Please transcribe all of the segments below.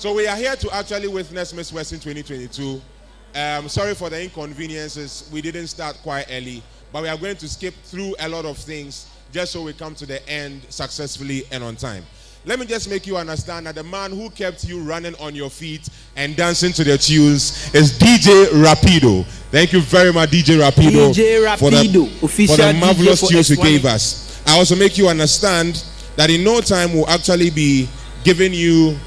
So we are here to actually witness Miss Western 2022. Sorry for the inconveniences. We didn't start quite early, but we are going to skip through a lot of things just so we come to the end successfully and on time. Let me just make you understand that the man who kept you running on your feet and dancing to the tunes is DJ Rapido. Thank you very much, DJ Rapido, for the marvelous tunes you gave us. I also make you understand that in no time we'll actually be giving you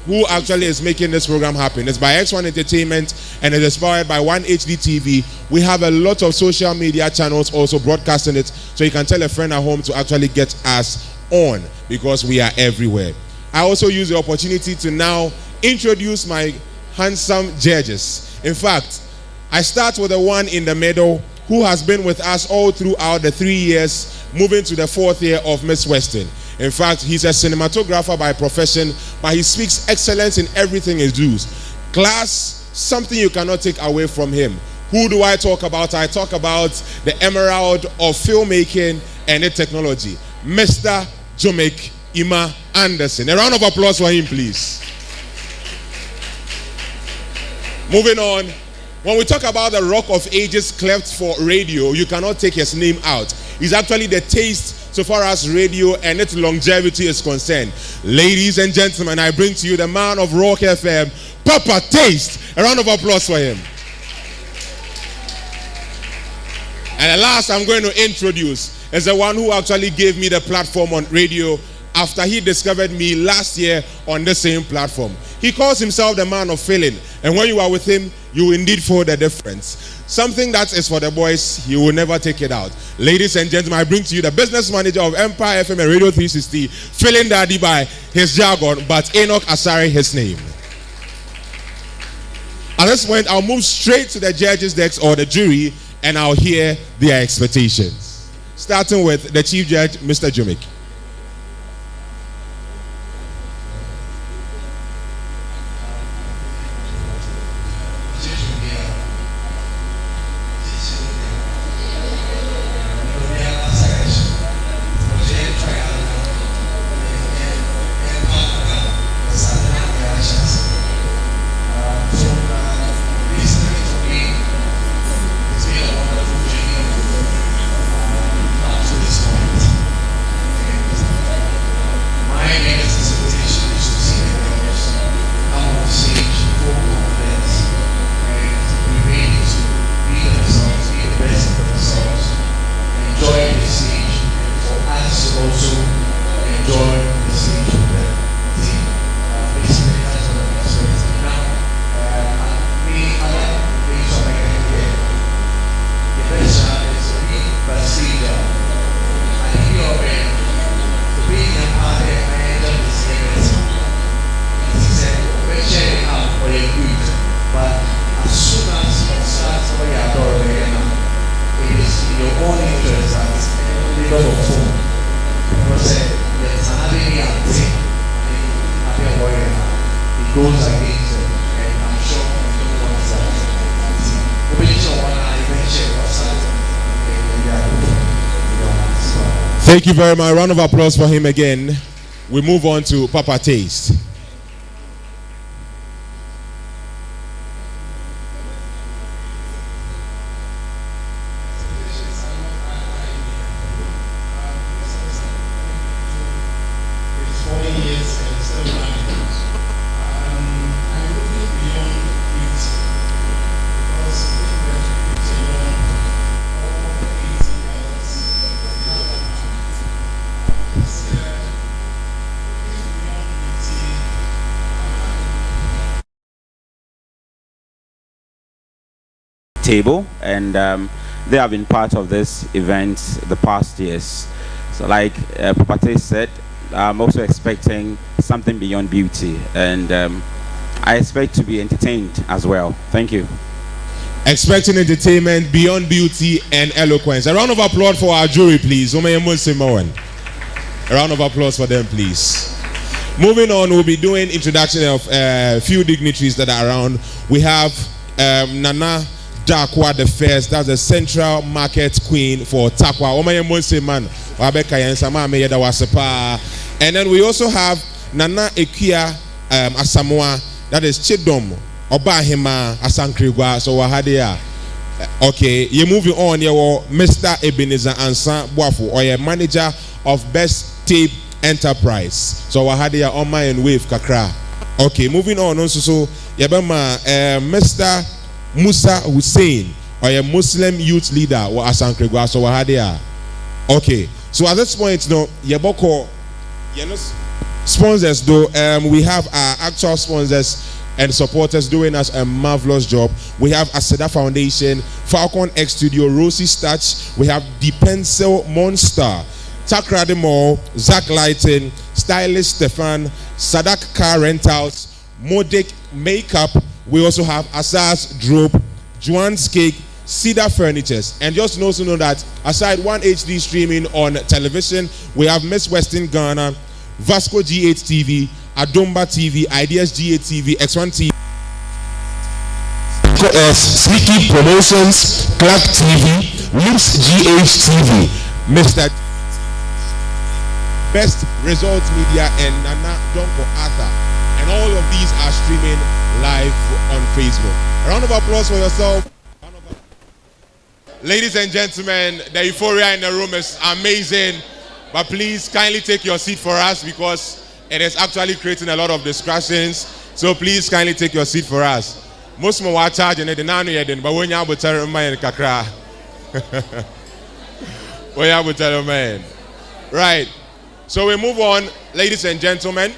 who actually is making this program happen. It's by X1 Entertainment and it is powered by One HD TV. We have a lot of social media channels also broadcasting it, so you can tell a friend at home to actually get us on because we are everywhere. I also use the opportunity to now introduce my handsome judges. In fact, I start with the one in the middle who has been with us all throughout the 3 years, moving to the 4th year of Miss Western. In fact, he's a cinematographer by profession, but he speaks excellence in everything he does. Class, something you cannot take away from him. Who do I talk about? I talk about the emerald of filmmaking and the technology, Mr. Jomek Ima Anderson. A round of applause for him, please. Moving on. When we talk about the Rock of Ages cleft for radio, you cannot take his name out. He's actually the taste so far as radio and its longevity is concerned. Ladies and gentlemen, I bring to you the man of Rock FM, Papa Taste. A round of applause for him. And the last I'm going to introduce is the one who actually gave me the platform on radio after he discovered me last year on the same platform. He calls himself the man of feeling, and when you are with him, you indeed feel the difference. Something that is for the boys, he will never take it out. Ladies and gentlemen, I bring to you the business manager of Empire FM and Radio 360, Feeling Daddy by his jargon, but Enoch Asare his name. At this point, I'll move straight to the judges' decks or the jury, and I'll hear their expectations. Starting with the chief judge, Mr. Jomek. Thank you very much. Round of applause for him again. We move on to Papa Taste. Table, and they have been part of this event the past years. So like Papa Taste said, I'm also expecting something beyond beauty, and I expect to be entertained as well. Thank you. Expecting entertainment beyond beauty and eloquence. A round of applause for our jury, please. A round of applause for them, please. Moving on, we'll be doing introduction of a few dignitaries that are around. We have Nana Dakwa the first, that's the Central Market Queen for Takwa. And then we also have Nana Ekia Asamoah, that is Chidom Obahima Asankrigwa. So Wahadia. Okay, you're moving on. You're Mr. Ebenezer Ansa Boafu, or your manager of Best Tape Enterprise. So Wahadia on my and wave kakra. Okay, moving on. Also, so Yabama Mr. Musa Hussein, or a Muslim youth leader, or Asankrigwa. So Wahadia. Okay, so at this point, no, Yaboko, sponsors though. We have our actual sponsors and supporters doing us a marvelous job. We have Aseda Foundation, Falcon X Studio, Rosie Stach, we have The Pencil Monster, Takrade Mall, Zach Lighting, Stylist Stefan, Sadak Car Rentals, Modic Makeup. We also have Asas Drop, Juan's Cake, Cedar Furnitures. And just also know that aside One HD streaming on television, we have Miss Western Ghana, Vasco G8 TV, Adomba TV, Ideas G8 TV, X1 TV, Sneaky Promotions, Clark TV, Lips GH TV, Mr. Best Results Media, and Nana Donko Arthur. And all of these are streaming live on Facebook. A round of applause for yourself. Ladies and gentlemen, the euphoria in the room is amazing. But please kindly take your seat for us because it is actually creating a lot of discussions. So please kindly take your seat for us. Most more are charging it, but when you have to man kakra. When you have to man. Right. So we move on, ladies and gentlemen.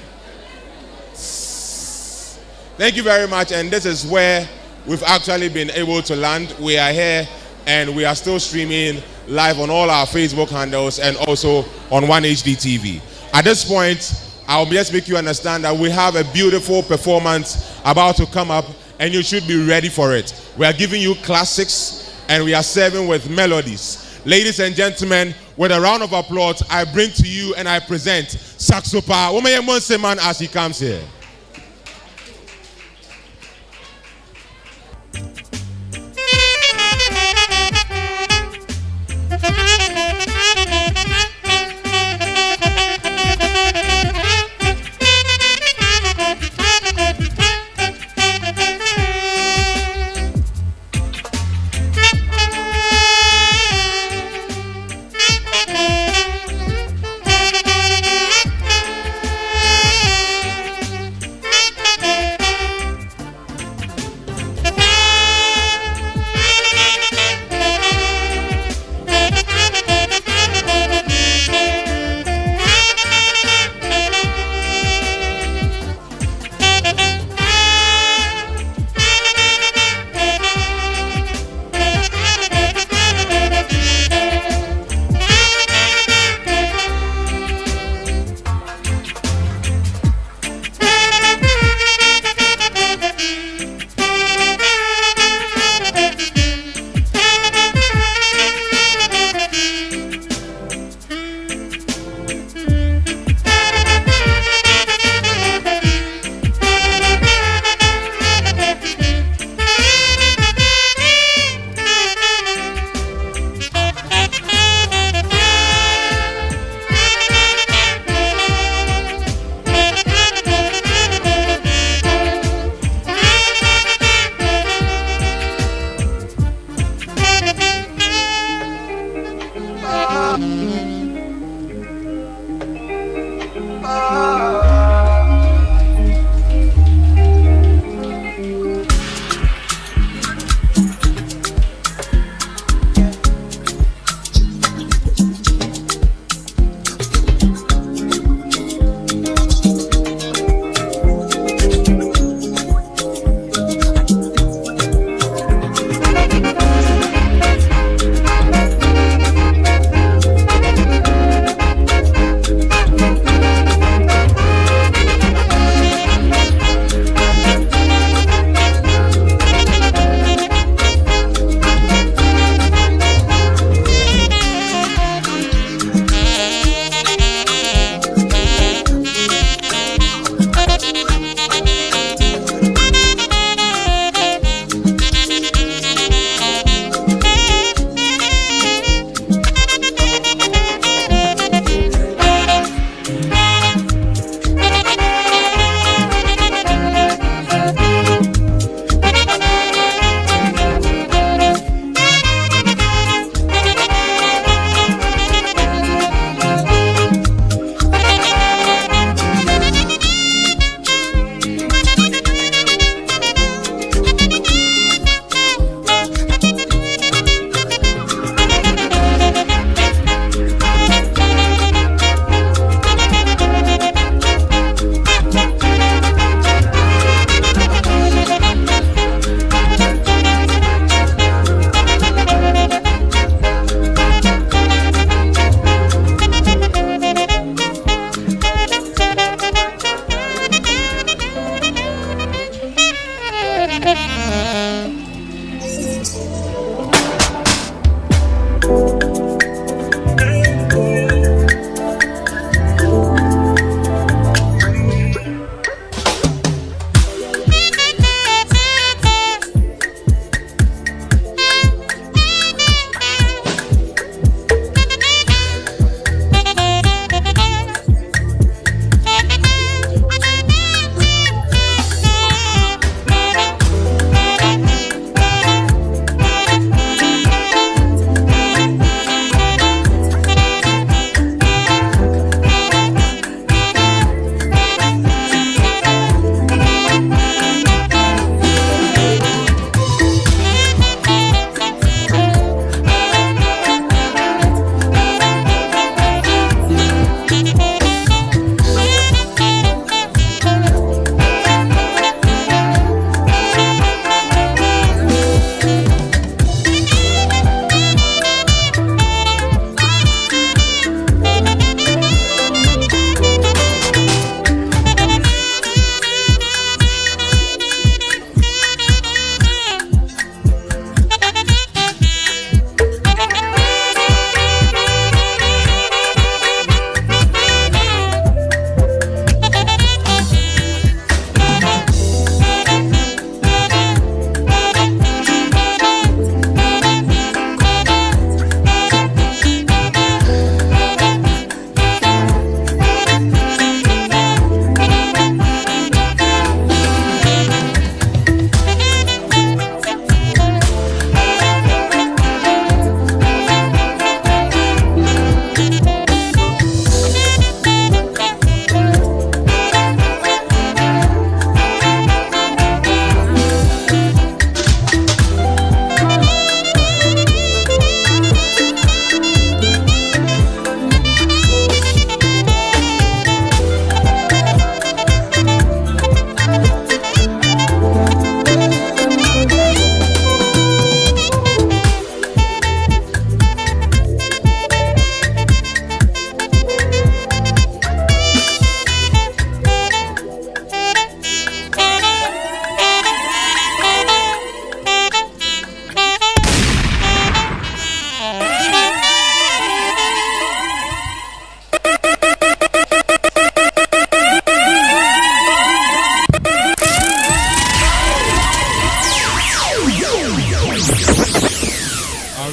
Thank you very much. And this is where we've actually been able to land. We are here and we are still streaming live on all our Facebook handles and also on One HD TV. At this point, I'll just make you understand that we have a beautiful performance about to come up and you should be ready for it. We are giving you classics and we are serving with melodies. Ladies and gentlemen, with a round of applause, I bring to you and I present Saxopa Womaye Seman as he comes here.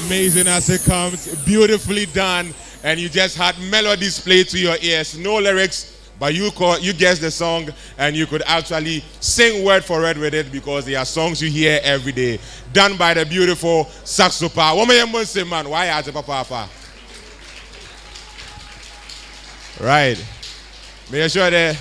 amazing as it comes, beautifully done, and you just had melodies played to your ears, no lyrics, but you guessed the song, and you could actually sing word for word with it because they are songs you hear every day, done by the beautiful saxophone. Man, why are papa? Right. May I sure that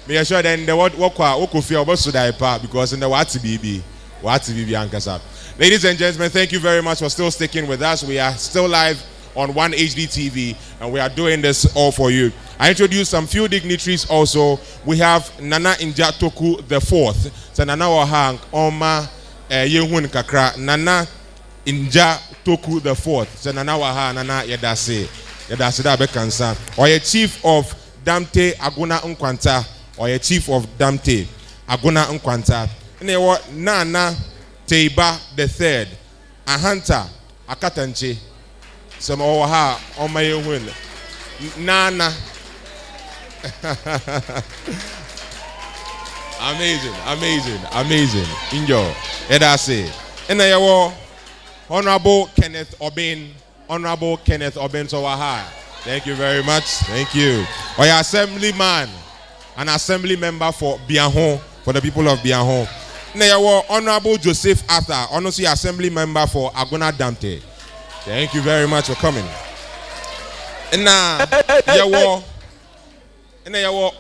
the what could feel about Sudaipa because in the what BB Ankasa. Ladies and gentlemen, thank you very much for still sticking with us. We are still live on One HD TV, and we are doing this all for you. I introduced some few dignitaries also. We have Nana Injatoku the Fourth. So Nana Wahang Oma Yehun Kakra. Nana Injatoku the Fourth. So Nana Waha Nana Yedase da Bekansa. Or a chief of Damte Aguna Nkwanta. Or a chief of Damte Aguna Nkwanta. And they were Nana Teiba the Third. A hunter. A katanche. Some oha on my win. Nana. Amazing. Enjoy. And I say, and I will Honorable Kenneth Obin Sowaha. Thank you very much. Thank you. Or your assemblyman, an assembly member for Bianhon, for the people of Bianhon. Now, Honorable Joseph Arthur, honestly assembly member for Aguna Damte. Thank you very much for coming. And now, you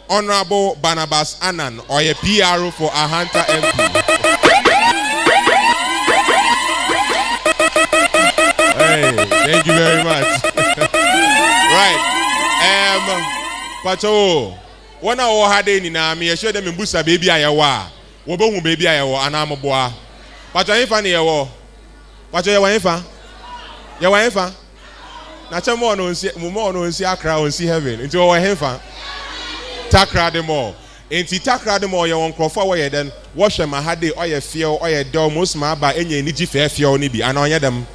Honorable Barnabas Annan, or a PRO for Ahanta MP. Hey, thank you very much. Right. Pacho, one hour had any name, I showed them in Busa baby Ayawa. Wobo baby Ayawa, and I'm a boy. Pacho, if I near war. Pacho, your wife? Your wife? Nacha more no see Accra or see heaven. Into our heaven. Takra them all. Enti takra them all, your uncle for then wash them. I had the oil feel or your door most ma by any niji fair feel nibi, and on them.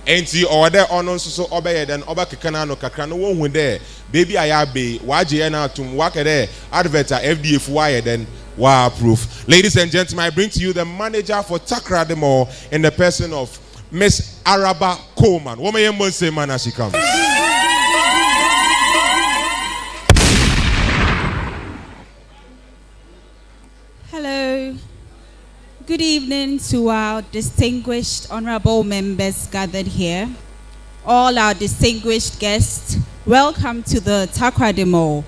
Enti or there on so obey then oba kikana no kakra no one there. Baby I be waji na tum waka there. Adverta FDF wire then wow proof. Ladies and gentlemen, I bring to you the manager for Takra them all in the person of Miss Araba Coleman. What may you say, man, as she comes? Hello. Good evening to our distinguished honorable members gathered here. All our distinguished guests, welcome to the Takra Demo.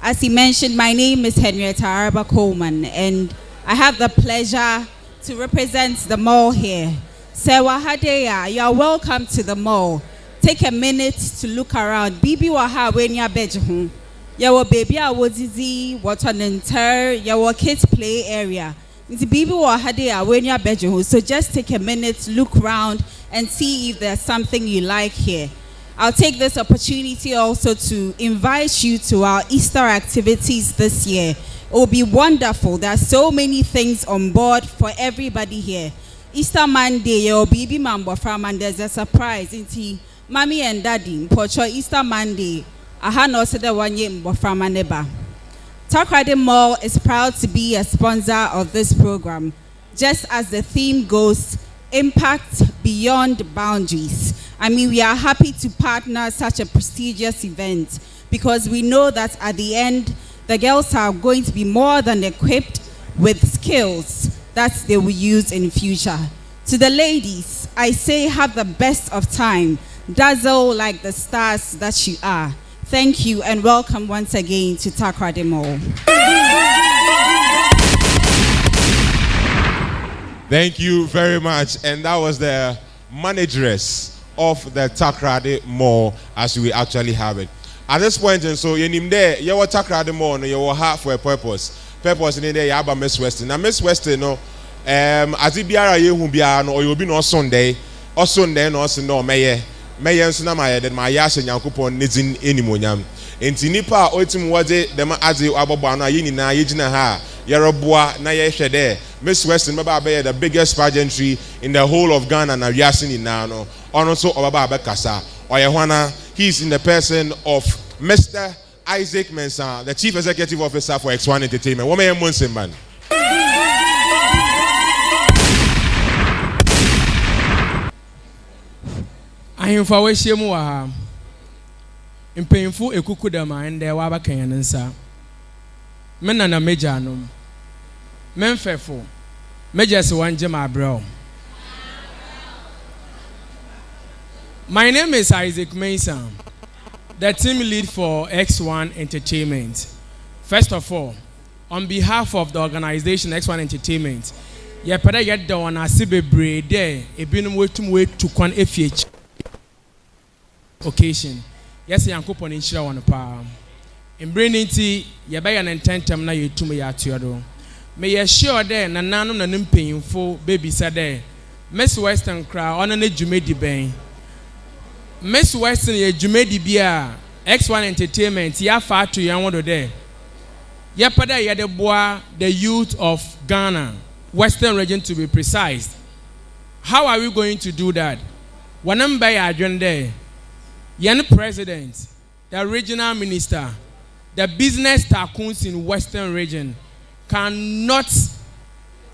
As he mentioned, my name is Henrietta Araba Coleman, and I have the pleasure to represent the mall here. Sewa Hadeya, you are welcome to the mall. Take a minute to look around. Bibi waha wenya beju. Yawo baby awozizi, water yawo kids play area. Nti bibi waha deya wenya beju. So just take a minute, look around, and see if there's something you like here. I'll take this opportunity also to invite you to our Easter activities this year. It will be wonderful. There are so many things on board for everybody here. Easter Monday, your baby mambo from, and there's a surprise. Inti mommy and daddy, pocho Easter Monday. Aha no se de wanye from aneba. Takrade Mall is proud to be a sponsor of this program. Just as the theme goes, impact beyond boundaries. I mean, we are happy to partner such a prestigious event because we know that at the end, the girls are going to be more than equipped with skills that they will use in future. To the ladies, I say have the best of time. Dazzle like the stars that you are. Thank you and welcome once again to Takra Mall. Thank you very much. And that was the manageress of the Takra Mall as we actually have it. At this point, and so you name there, you were Takra Mall, you were half for a purpose. Purpose in there, you have Miss Weston. Now, Miss Weston, no, as it be a year who be an or you'll be no Sunday, or Sunday, no, no, Mayor, Sunamaya, that my yash and Yankupon needs in any monyam. In Tinipa, Otim Wade, the Mazi Ababana, Yinina, Yijina Ha, Yarabua, Naya there. Miss Weston, Maba, the biggest pageantry in the whole of Ghana, and Yasin in Nano, or also Obaba Kasa, or Yawana, he's in the person of Mr. Isaac Mensah, the Chief Executive Officer for X1 Entertainment. What may you say, man? ahemfa wɔahyia mu wɔ ha mpanyinfo ekuku dɛm a ndɛ wɔabaka yɛn nsa me nana megya nom me mfɛfo megya sɛ wɔngye ma abrɛw. My name is Isaac Mensah, the team lead for X1 Entertainment. First of all, on behalf of the organization X1 Entertainment, ye pere yet da on asibebre there ebinum wetum we to kon FH occasion. Yes, Yankopon inshira won pa. In brinity ye be yan intentem na yetum ya atuodo. Me ye sure there na nanom na mpanyimfo baby said there. Miss Western crowd on na dwumedi ben. Miss Western ye dwumedi bia X1 Entertainment ya fa to yan wodo there. Ye pere ye de boa the youth of Ghana, Western region to be precise. How are we going to do that? One by agenda, Yan president, the regional minister, the business tycoons in Western region cannot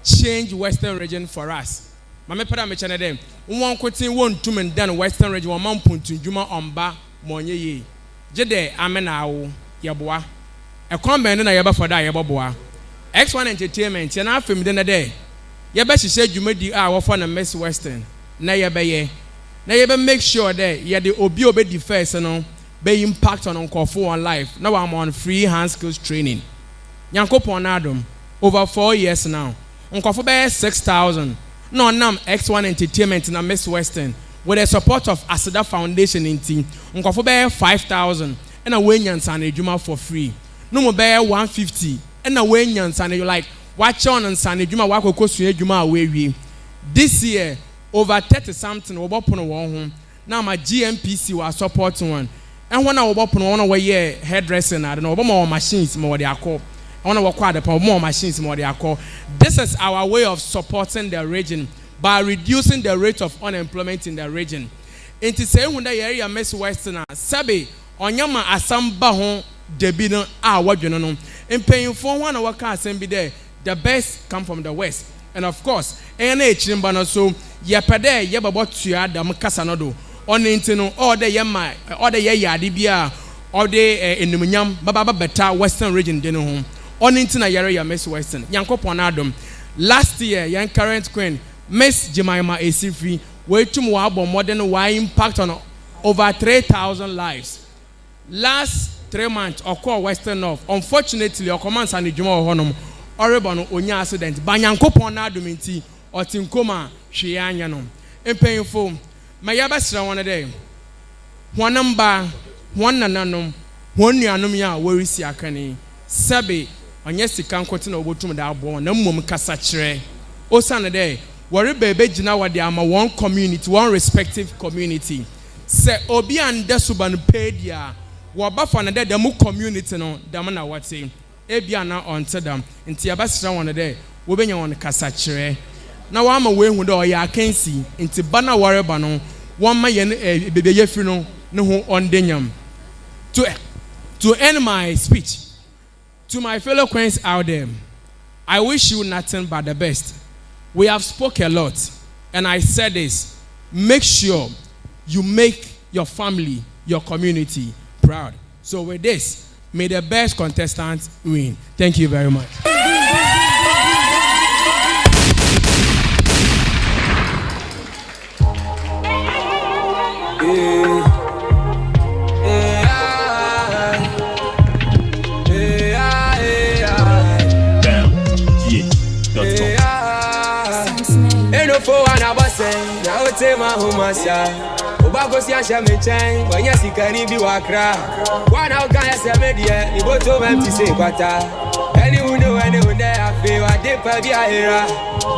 change Western region for us. Mame pada me chane dem. One quoting one to men done Western region one man puntu juma omba monye ye. Jede amenawo yeboa. A combine na yeba for that yeboa. X1 Entertainment and after me the day. Yeba she said you made the hour for the Miss Western. Na yeba ye. Na yeba make sure that you the obi the first and be impact on Nkofo on life. Now I'm on free hand skills training. Yankopon Adam over 4 years now. Nkofo be 6,000. No nam X1 Entertainment na Miss Western with the support of Asada Foundation in team. Nkofo be 5,000 and a wenyan san ejuma for free. No mo be 150 and a wenyan san you like watch on and san ejuma wako kosu ejuma awe. This year over 30 something obopono won home. Now my GMPC was supporting one. And when I obopono one way hairdressing I don't know more machines more they are called. I want to work hard upon more machines more they are called. This is our way of supporting the region by reducing the rate of unemployment in the region. Inti say when the area Miss Western sabi onyama asamba ho debi no a wadweno no. Mpanyinfo ho na waka asem bi there the best come from the west. And of course, ene echimba no so yepede yebabo tua dam kasa no do. Ono inti no all the yema all the yade bia all the enumunyam baba beta Western region de no ho. On into area Miss Western. Yankopon Adam. Last year, young current queen, Miss Jemima Esifri, waiting wabo more than why impact on over 3,000 lives. Last 3 months, occur Western North. Unfortunately, our commands and the Juma Honum, Oregon, Onya accident. But Yankopon Adam inti, or Tinkoma, Shianyanum. In painful, my yabasra one a day. One number, one nanum, one yanumia, where is Yakani? Sabi. Anya sika nkote na obotum da abo na mmom kasa kire o san dey worry bebe gina wade ama one community one respective community se obi ande suban pedia wo bafa na dey mu community no dam na wate e bia na onte dam nti abasira won dey wo benya won kasa kire na wa ama we hu dey o ya akansi nti bana worry ba no won ma ye bebe ye firi no ne ho ondenyam to end my speech. To my fellow queens out there, I wish you nothing but the best. We have spoke a lot, and I said this, make sure you make your family, your community proud. So with this, may the best contestant win. Thank you very much. Tema humasha Obago si asha mechain Wanya sikani bi wakra Wana ukaya se media Iboto memti se kwata Eni hunde afe Wadepa bi ahira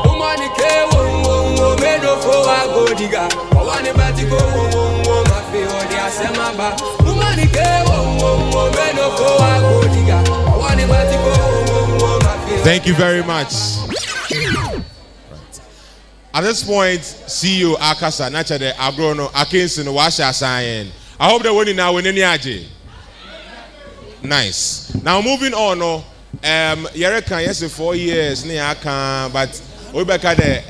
Umani ke wo Meno fo wa godiga Wani bati ko wo Mafe odi asemaba Umani ke wo Meno fo wa godiga Wani bati ko wo Mafe. Thank you very much. At this point, CEO Akasa, Nachade, Agrono, Akinson, Washa Sayen. I hope they're winning now in any AJ. Nice. Now moving on, Yereka, yes, 4 years, but we back at the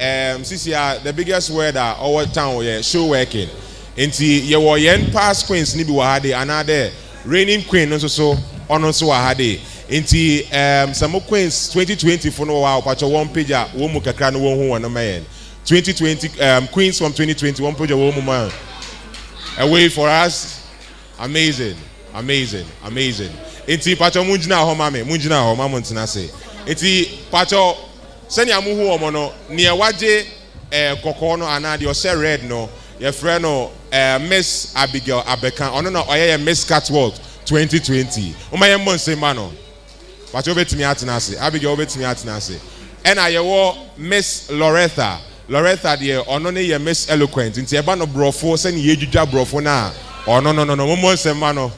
CCR, the biggest weather our town, yeah, show working. Enti ye wo yen past queens ni bi wa hade another reigning queen no so ono so wa hade. Enti some queens 2020 for no wa pacho one page wo mu kakra no wo hu wono mayen. 2020 queens from 2020 one page wo mu man. Away for us. Amazing. Enti pacho munjina ho mame, munjina ho mamuntina say. Enti pacho senya mu hu omo no ne waje kokko no ana de o say red no your friend no Miss Abigail Abeka ono no oye Miss Catwalk 2020 umaye monse mano pacho betimi atena ase Abigail betimi atena ase ena ye wo Miss Loretha de ono ne ye Miss Eloquent nti eba no brofo se ne ye dwudwa brofo na ono no monse mano.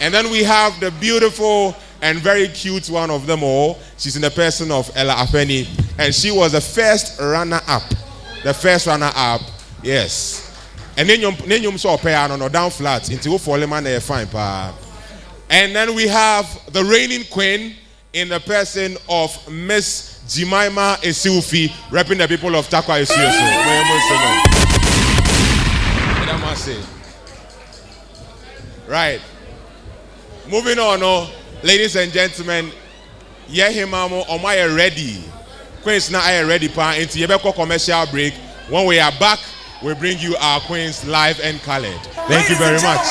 And then we have the beautiful and very cute one of them all. She's in the person of Ella Afeni, and she was the first runner-up. Yes. And then you saw piano no down flat into fall man fine pa. And then we have the reigning queen in the person of Miss Jemima Esilfi, repping the people of Takwa Esuyoso. Right. Moving on, ladies and gentlemen, Yehimamo Omaya ready. Queens now are ready pa into Yebeko commercial break. When we are back, we bring you our queens live and colored. Thank you very much.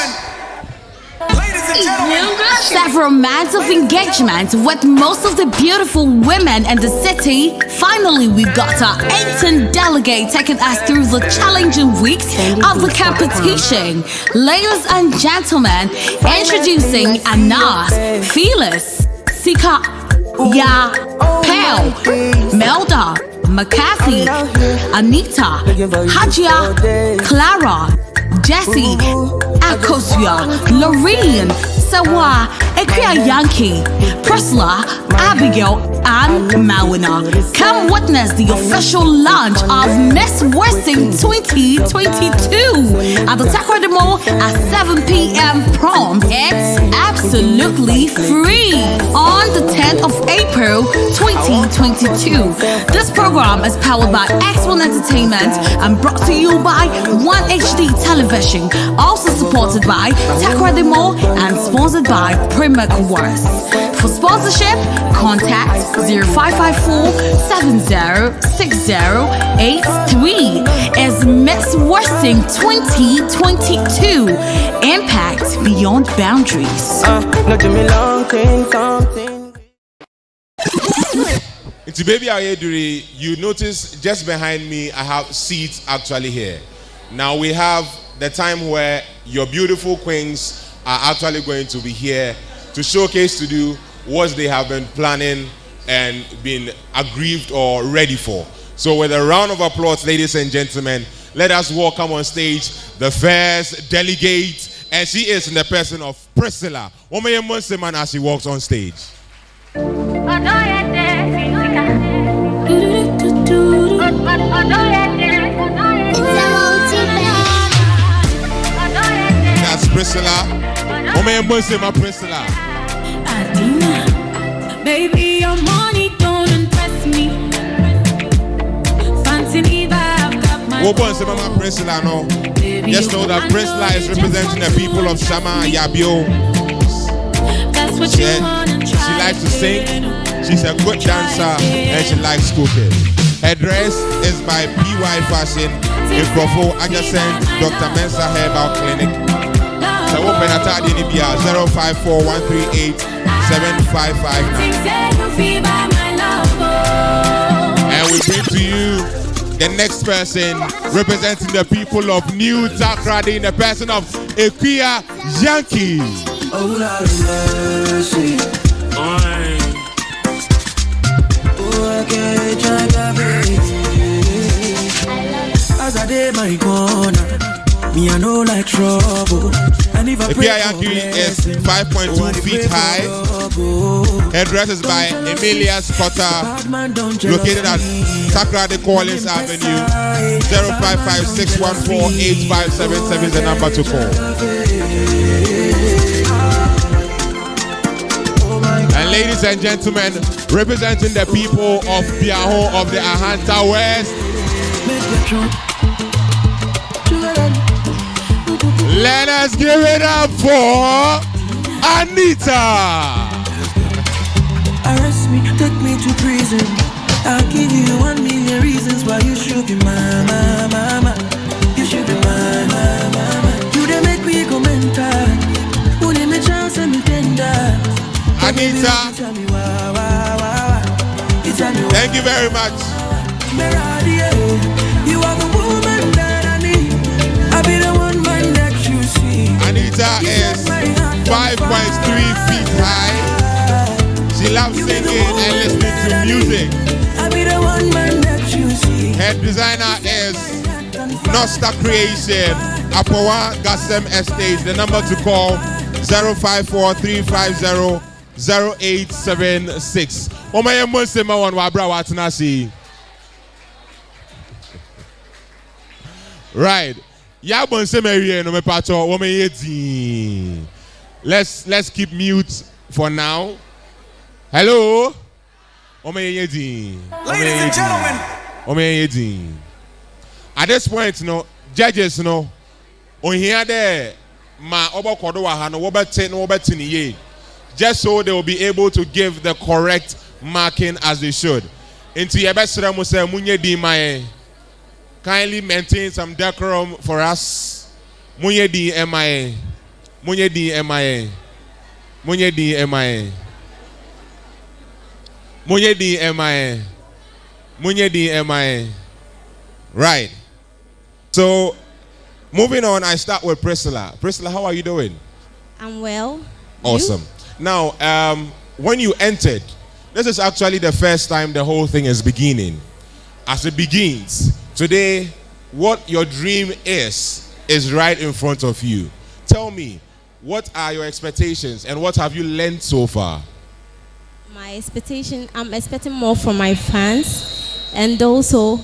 Several months of engagement with most of the beautiful women in the city. Finally, we got our 18 delegates taking us through the challenging weeks of the competition. Ladies and gentlemen, introducing Anas, Fearless, Sika, Ya, Pell, Melda, McCarthy, Anita, Hajia, Clara, Jessie, Akosia, Lorraine, Sawa, Ekia Yankee, Priscilla, Abigail, and Mawina. Come witness the official launch of Miss Western 2022 at the Takwa Mall at 7 p.m. prompt. It's absolutely free on the 10th of April 2022. This program is powered by X1 Entertainment and brought to you by 1HD Television, also supported by Takwa Mall and sponsored by Primark Wars. For sponsorship, contact 0554 706083. Is Miss Western 2022. Impact beyond boundaries. It's baby Ayeduri. You notice just behind me, I have seats actually here. Now we have the time where your beautiful queens are actually going to be here to showcase to you what they have been planning and been aggrieved or ready for. So with a round of applause, ladies and gentlemen, let us welcome on stage the first delegate, and she is in the person of Priscilla. Man as she walks on stage. That's Priscilla. Priscilla. Baby, your money don't impress me. Fancy me, I've got my Priscilla, no. Just know that Priscilla is representing the people of Shama Yabio. That's what you want and try. She likes to sing, she's a good dancer, and she likes cooking. Her dress is by PY Fashion in Profo adjacent Dr. Mensa Herbal Clinic. So open at 0541387559. And we bring to you the next person representing the people of New Takrady in the person of Ekia Yankee. As I did my corner, me I know like trouble. Ekia Yankee is 5.2 feet high. Her dress is by Emilia Scotta, located at Takrady Collins Avenue. 0556148577 is the number to call. And ladies and gentlemen, representing the people of Biaho of the Ahanta West, Let us give it up for Anita. Arrest me, take me to prison. I'll give you 1 million reasons why you should be mama. You should be mama. You done make me go mental. Who need me chance and me tender. Anita, thank you very much. You are the woman that I need. I'll be the one man that you see. Anita is 5.3 feet high. She loves singing and listening to music. I'll be the one man that you see. Her designer is Nosta Creation, Apowa Gasem Estate. The number to call 054-350-0876. Omaye Monsema wan wabra watanasi. Right. Ya Monsema here no me pato omaye di. Let's keep mute for now. Hello. Omaye di. Ladies and gentlemen. Omaye di. At this point, judges, on here there, ma oba kodo wa ha no wobete ni ye. Just so they will be able to give the correct marking as they should. Into yebesra mo say munye di mae. Kindly maintain some decorum for us. Munye di MIA. Munye di MIA. Munye di MIA. Munye di MIA. Munye di MIA. Right. So, moving on, I start with Priscilla. Priscilla, how are you doing? I'm well. Awesome. Now, when you entered, this is actually the first time the whole thing is beginning. As it begins, today, what your dream is right in front of you. Tell me, what are your expectations and what have you learned so far? My expectation, I'm expecting more from my fans, and also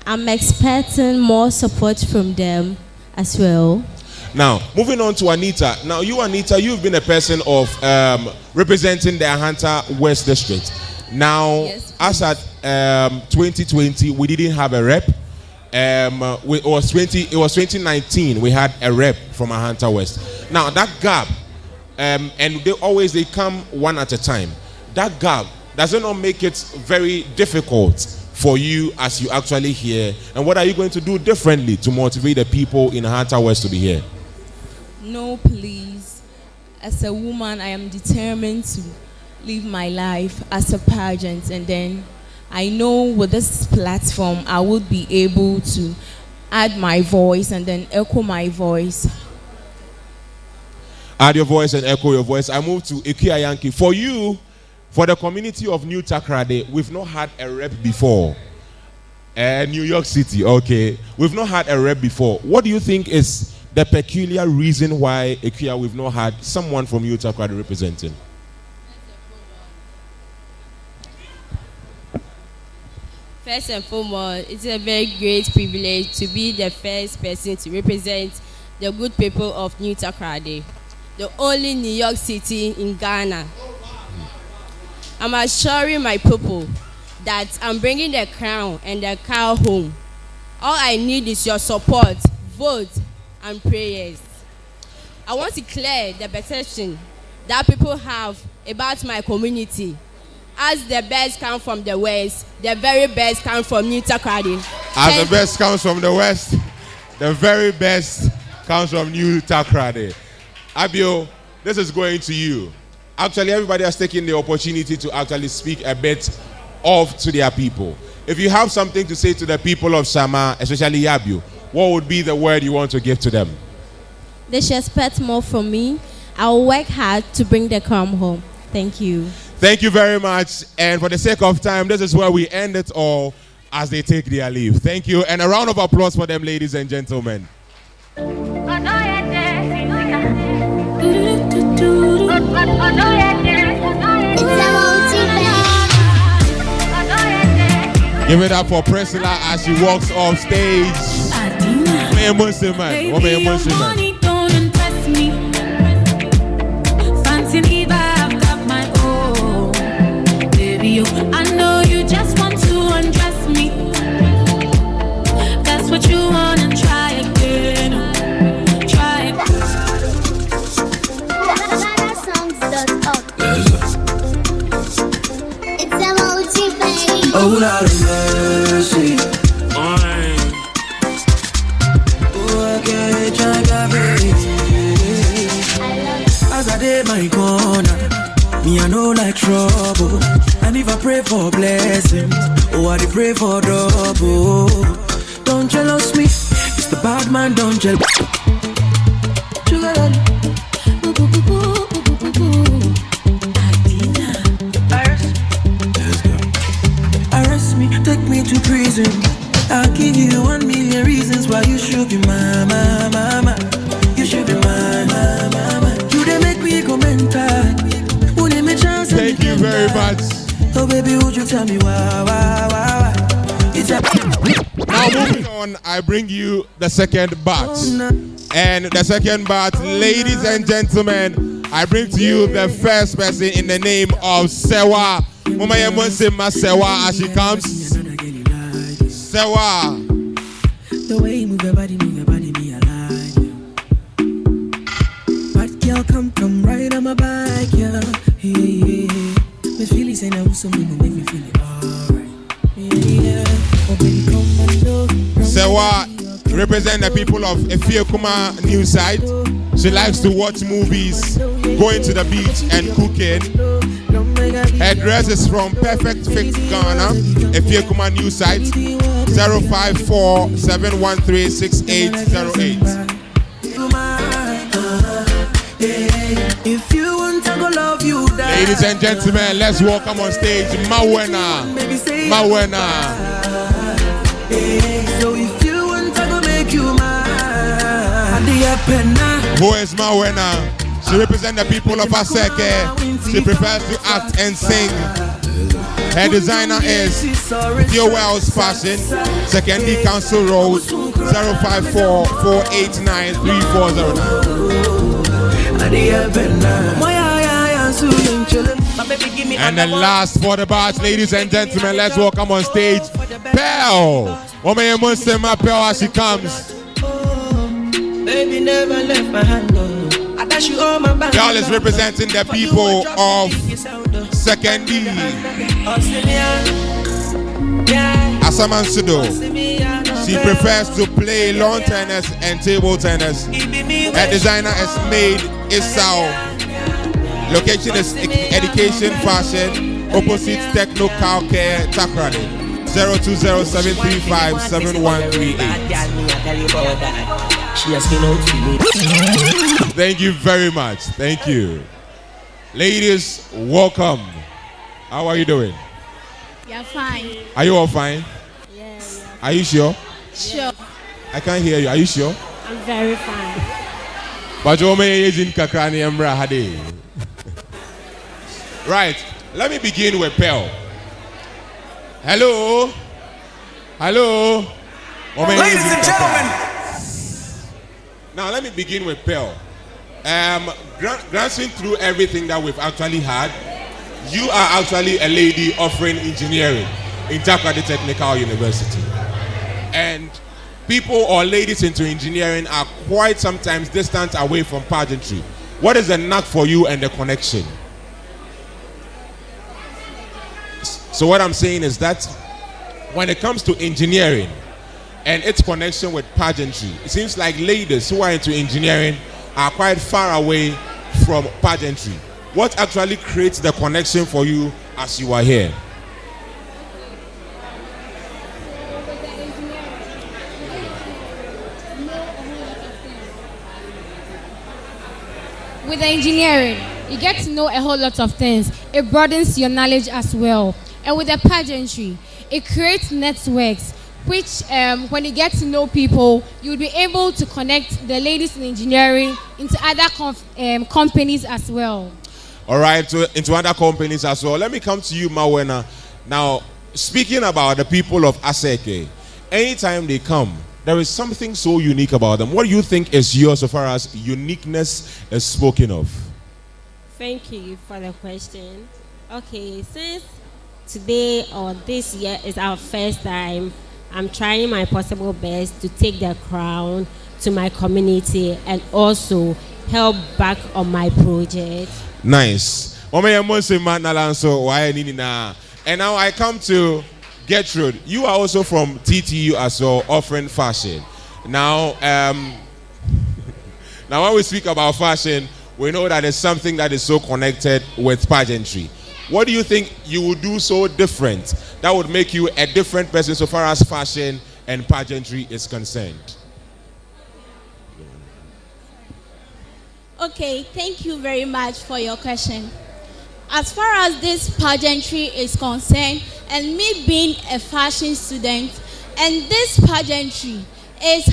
I'm expecting more support from them as well. Now, moving on to Anita. Now, you, Anita, you've been a person of representing the Ahanta West District. Now, yes, as at 2020, we didn't have a rep. It was 2019. We had a rep from Ahanta West. Now, that gap, and they come one at a time. That gap, does it not make it very difficult for you as you actually here? And what are you going to do differently to motivate the people in Ahanta West to be here? No, please. As a woman, I am determined to live my life as a pageant, and then I know with this platform I will be able to add my voice and then echo my voice. Add your voice and echo your voice. I move to Ikia Yankee. For you, for the community of New Takrade, we've not had a rep before. New York City, okay. We've not had a rep before. What do you think is the peculiar reason why Ikia we've not had someone from New Takrade representing? First and foremost, it's a very great privilege to be the first person to represent the good people of New Takrade, the only New York City in Ghana. I'm assuring my people that I'm bringing the crown and the cow home. All I need is your support, vote, and prayers. I want to clear the perception that people have about my community. As the best come from the West, the very best come from New Takrade. As the best comes from the West, the very best comes from New Takrade. Abio, this is going to you. Actually, everybody has taken the opportunity to actually speak a bit to their people. If you have something to say to the people of Sama, especially Yabio, what would be the word you want to give to them? They should expect more from me. I'll work hard to bring the crown home. Thank you. Thank you very much. And for the sake of time, this is where we end it all as they take their leave. Thank you. And a round of applause for them, ladies and gentlemen. Give it up for Priscilla as she walks off stage. I know you just want to undress me. That's what you want, and try again. Try again. full out of mercy. Oh, I can't try as I did my corner, me I know like trouble. And if I pray for blessings, oh I did pray for double. Don't jealous me, it's the bad man, don't jealous. Arrest me, take me to prison. I'll give you 1 million reasons why you should be mine, mama. You should be mine, mama. You they make me go mental. Thank you very much. Oh baby, would you tell me why? It's a Now moving on, I bring you the second batch. And the second batch, ladies and gentlemen, I bring to you the first person in the name of Sewa. Mama Yemonse Sewa as she comes. Sewa. The way you move your body, me alive. Bad girl, come right on my back, yeah. Me feel it, say now something will make me feel it alright. Yeah. Oh baby, come and do. Sewa represent the people of Efiekuma news site. She likes to watch movies, going to the beach and cooking. Her dress is from Perfect Fit Ghana, Efiekuma news site, 054 713 6808. If you want to go love you, ladies and gentlemen, let's welcome on stage Mawena. So if you want to go make you mine, who is Mawena? She represents the people of Aseke. She prefers to act and sing. Her designer is Pure Wells Fashion, Secondary Council Road, 054 489 3409. And then last for the batch, ladies and gentlemen, let's welcome on stage Pearl. Woman Muslim Pearl as she comes. Baby never left my hand. Y'all is representing the people of Secondary Asamansudo. She prefers to play lawn tennis and table tennis. Her designer is made Isao. Location is Education Fashion, opposite Techno Car Care, Takrade. 02073571338. Thank you very much. Thank you. Ladies, welcome. How are you doing? You're fine. Are you all fine? Yeah. Are you sure? Sure. I can't hear you. Are you sure? I'm very fine. But you is in Kakrani Embra Hade. Right. Let me begin with Pearl. Hello. Ladies and gentlemen. Now let me begin with Pearl. Glancing through everything that we've actually had, you are actually a lady offering engineering in Takrade Technical University. And people or ladies into engineering are quite sometimes distant away from pageantry. What is the knack for you and the connection? So what I'm saying is that when it comes to engineering and its connection with pageantry, it seems like ladies who are into engineering are quite far away from pageantry. What actually creates the connection for you as you are here? With the engineering, you get to know a whole lot of things. It broadens your knowledge as well. And with the pageantry, it creates networks, which when you get to know people, you'll be able to connect the ladies in engineering into other companies as well. All right, into other companies as well. Let me come to you, Mawena. Now, speaking about the people of Aseke, anytime they come, there is something so unique about them. What do you think is yours so far as uniqueness is spoken of? Thank you for the question. Okay, since today or this year is our first time, I'm trying my possible best to take the crown to my community and also help back on my project. Nice. And now I come to Gertrude, you are also from TTU as well, offering fashion. Now, now when we speak about fashion, we know that it's something that is so connected with pageantry. What do you think you would do so different that would make you a different person so far as fashion and pageantry is concerned? Okay, thank you very much for your question. As far as this pageantry is concerned, and me being a fashion student, and this pageantry is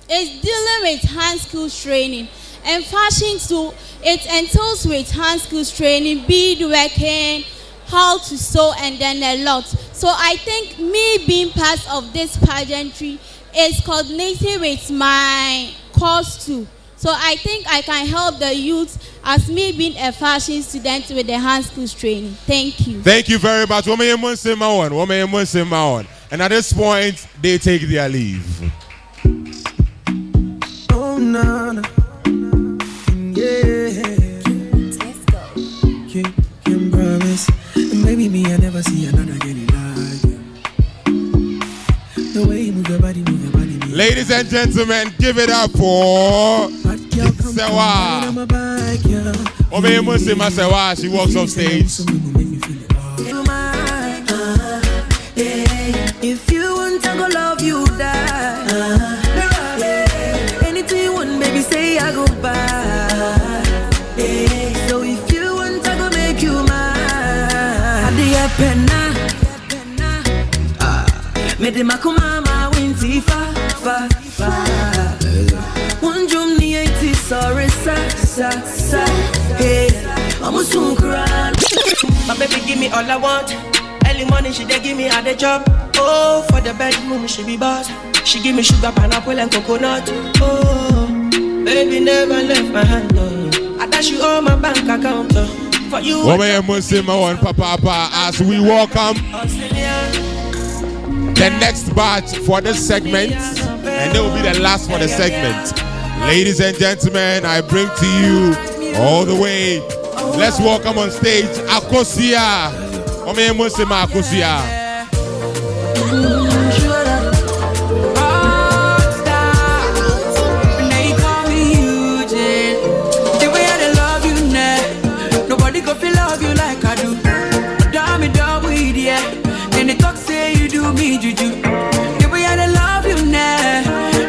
dealing with hand skills training, and fashion too, it entails with hand skills training, beadworking, how to sew, and then a lot. So I think me being part of this pageantry is coordinating with my course too. So I think I can help the youth as me being a fashion student with the hand skills training. Thank you. Thank you very much. And at this point, they take their leave. Oh, no, no. Yeah. Let's go. Can promise. Maybe me, I never see another girl like you. The way you move your body, move your body. Ladies and gentlemen, give it up for Sewa. Sewa, she walks off stage. If you want to go love you, die. Anything you want, baby, say I go buy. So if you want to go make you mine, me de makumama winti fa. One drum ni eti sorry sa. Hey, I'm a soon cry. My baby give me all I want. Early morning she dey give me at the job. Oh, for the bedroom she be boss. She give me sugar, pineapple and coconut. Oh, baby never left my hand. I dash you all my bank account. For you. Papa, as we welcome the next batch for this segment, and they will be the last for the segment. Ladies and gentlemen, I bring to you all the way. Let's welcome on stage Akosia. Akosia. Nobody go feel love you like I do. Damn it, dog with ya. Then they talk say you do me juju. The way I love you now.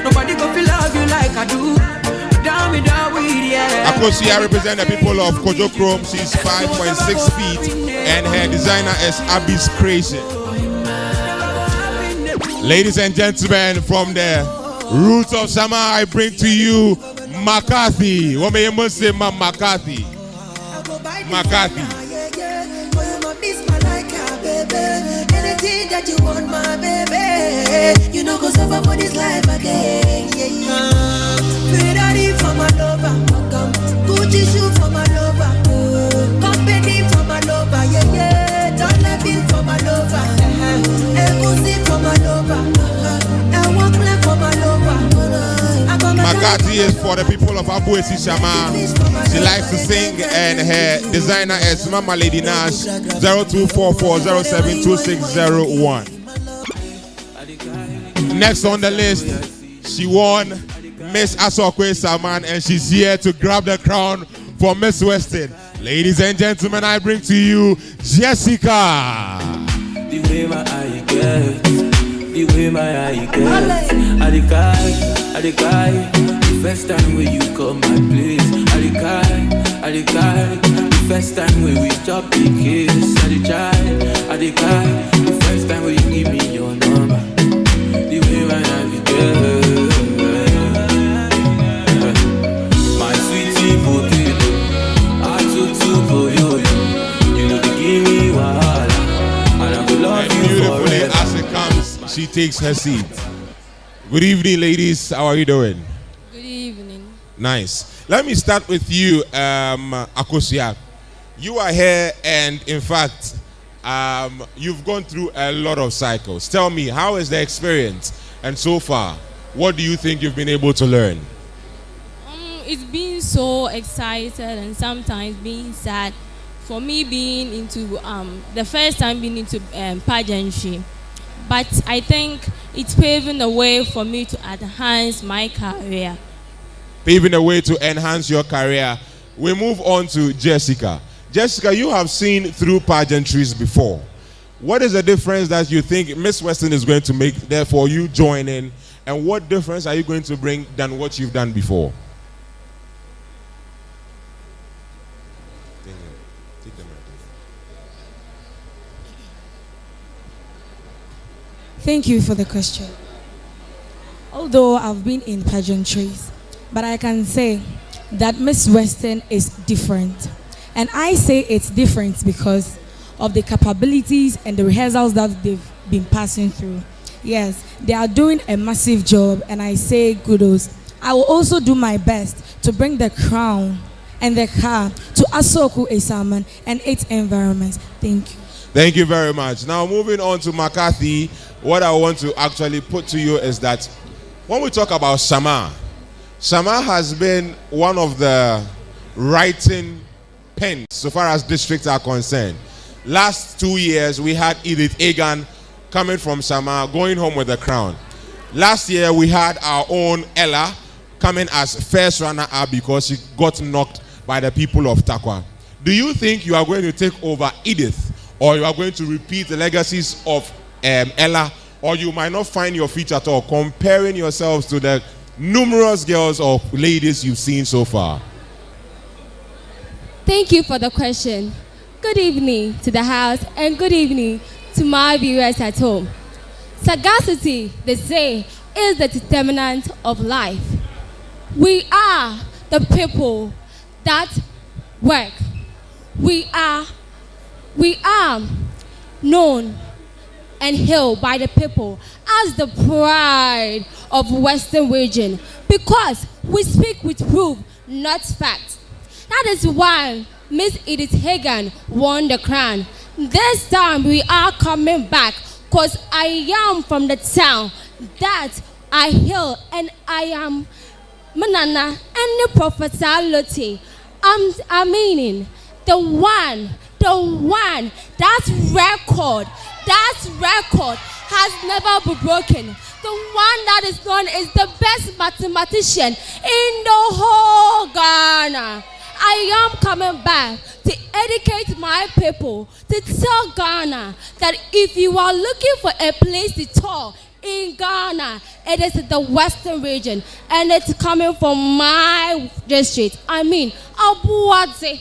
Nobody go feel love you like I do. Damn it, dog with ya. Akosia represents the people of Kojo Chrome. She's 5.6 feet, and her designer is Abby's Creation. Ladies and gentlemen, from the roots of Sama, I bring to you McCarthy. What may you say, McCarthy? McCarthy. Anything that you want, my baby, you know go suffer for this life again. Ferrari for my lover, Gucci shoe for my lover, company for my lover, don't let me for my lover, Egusi for my lover, and one play for my lover. McCarthy is for the people of Abu Esi Shama. She likes to sing, and her designer is Mama Lady Nash. 0244072601. Next on the list, she won Miss Asokwe Saman, and she's here to grab the crown for Miss Western. Ladies and gentlemen, I bring to you Jessica. The way my eye gets, the way my eye gets. I the guy, the first time when you come my place. I the guy, the first time when we chop the kiss. I the guy, the first time when you give me your number. The way my eye gets. My sweetie potato, I took for you. You know they give me wahala, and I will love you beautifully forever. as it comes, she takes her seat. Good evening, ladies. How are you doing? Good evening. Nice. Let me start with you, Akosia. You are here, and in fact, you've gone through a lot of cycles. Tell me, how is the experience? And so far, what do you think you've been able to learn? It's been so excited and sometimes being sad. For me being into, the first time being into pageantry, but I think it's paving the way for me to enhance my career. Paving the way to enhance your career. We move on to Jessica. Jessica, you have seen through pageantries before. What is the difference that you think Miss Western is going to make, therefore you join in, and what difference are you going to bring than what you've done before? Thank you for the question. Although I've been in pageantries, but I can say that Miss Western is different. And I say it's different because of the capabilities and the rehearsals that they've been passing through. Yes, they are doing a massive job, and I say kudos. I will also do my best to bring the crown and the car to Asoku Esaman and its environments. Thank you. Thank you very much. Now moving on to McCarthy, what I want to actually put to you is that when we talk about Sama has been one of the writing pens so far as districts are concerned. Last 2 years, we had Edith Egan coming from Sama, going home with the crown. Last year, we had our own Ella coming as first runner-up because she got knocked by the people of Takwa. Do you think you are going to take over Edith, or you are going to repeat the legacies of Ella, or you might not find your feet at all, comparing yourselves to the numerous girls or ladies you've seen so far? Thank you for the question. Good evening to the house and good evening to my viewers at home. Sagacity, they say, is the determinant of life. We are the people that work. We are known and hailed by the people as the pride of Western region because we speak with proof, not facts. That is why Miss Edith Hagan won the crown. This time we are coming back because I am from the town that I hail, and I am Manana and the Professor Lotte. I'm meaning the one, that record has never been broken. The one that is known as the best mathematician in the whole Ghana. I am coming back to educate my people, to tell Ghana that if you are looking for a place to tour in Ghana, it is the Western region, and it's coming from my district. I mean, Abuadze.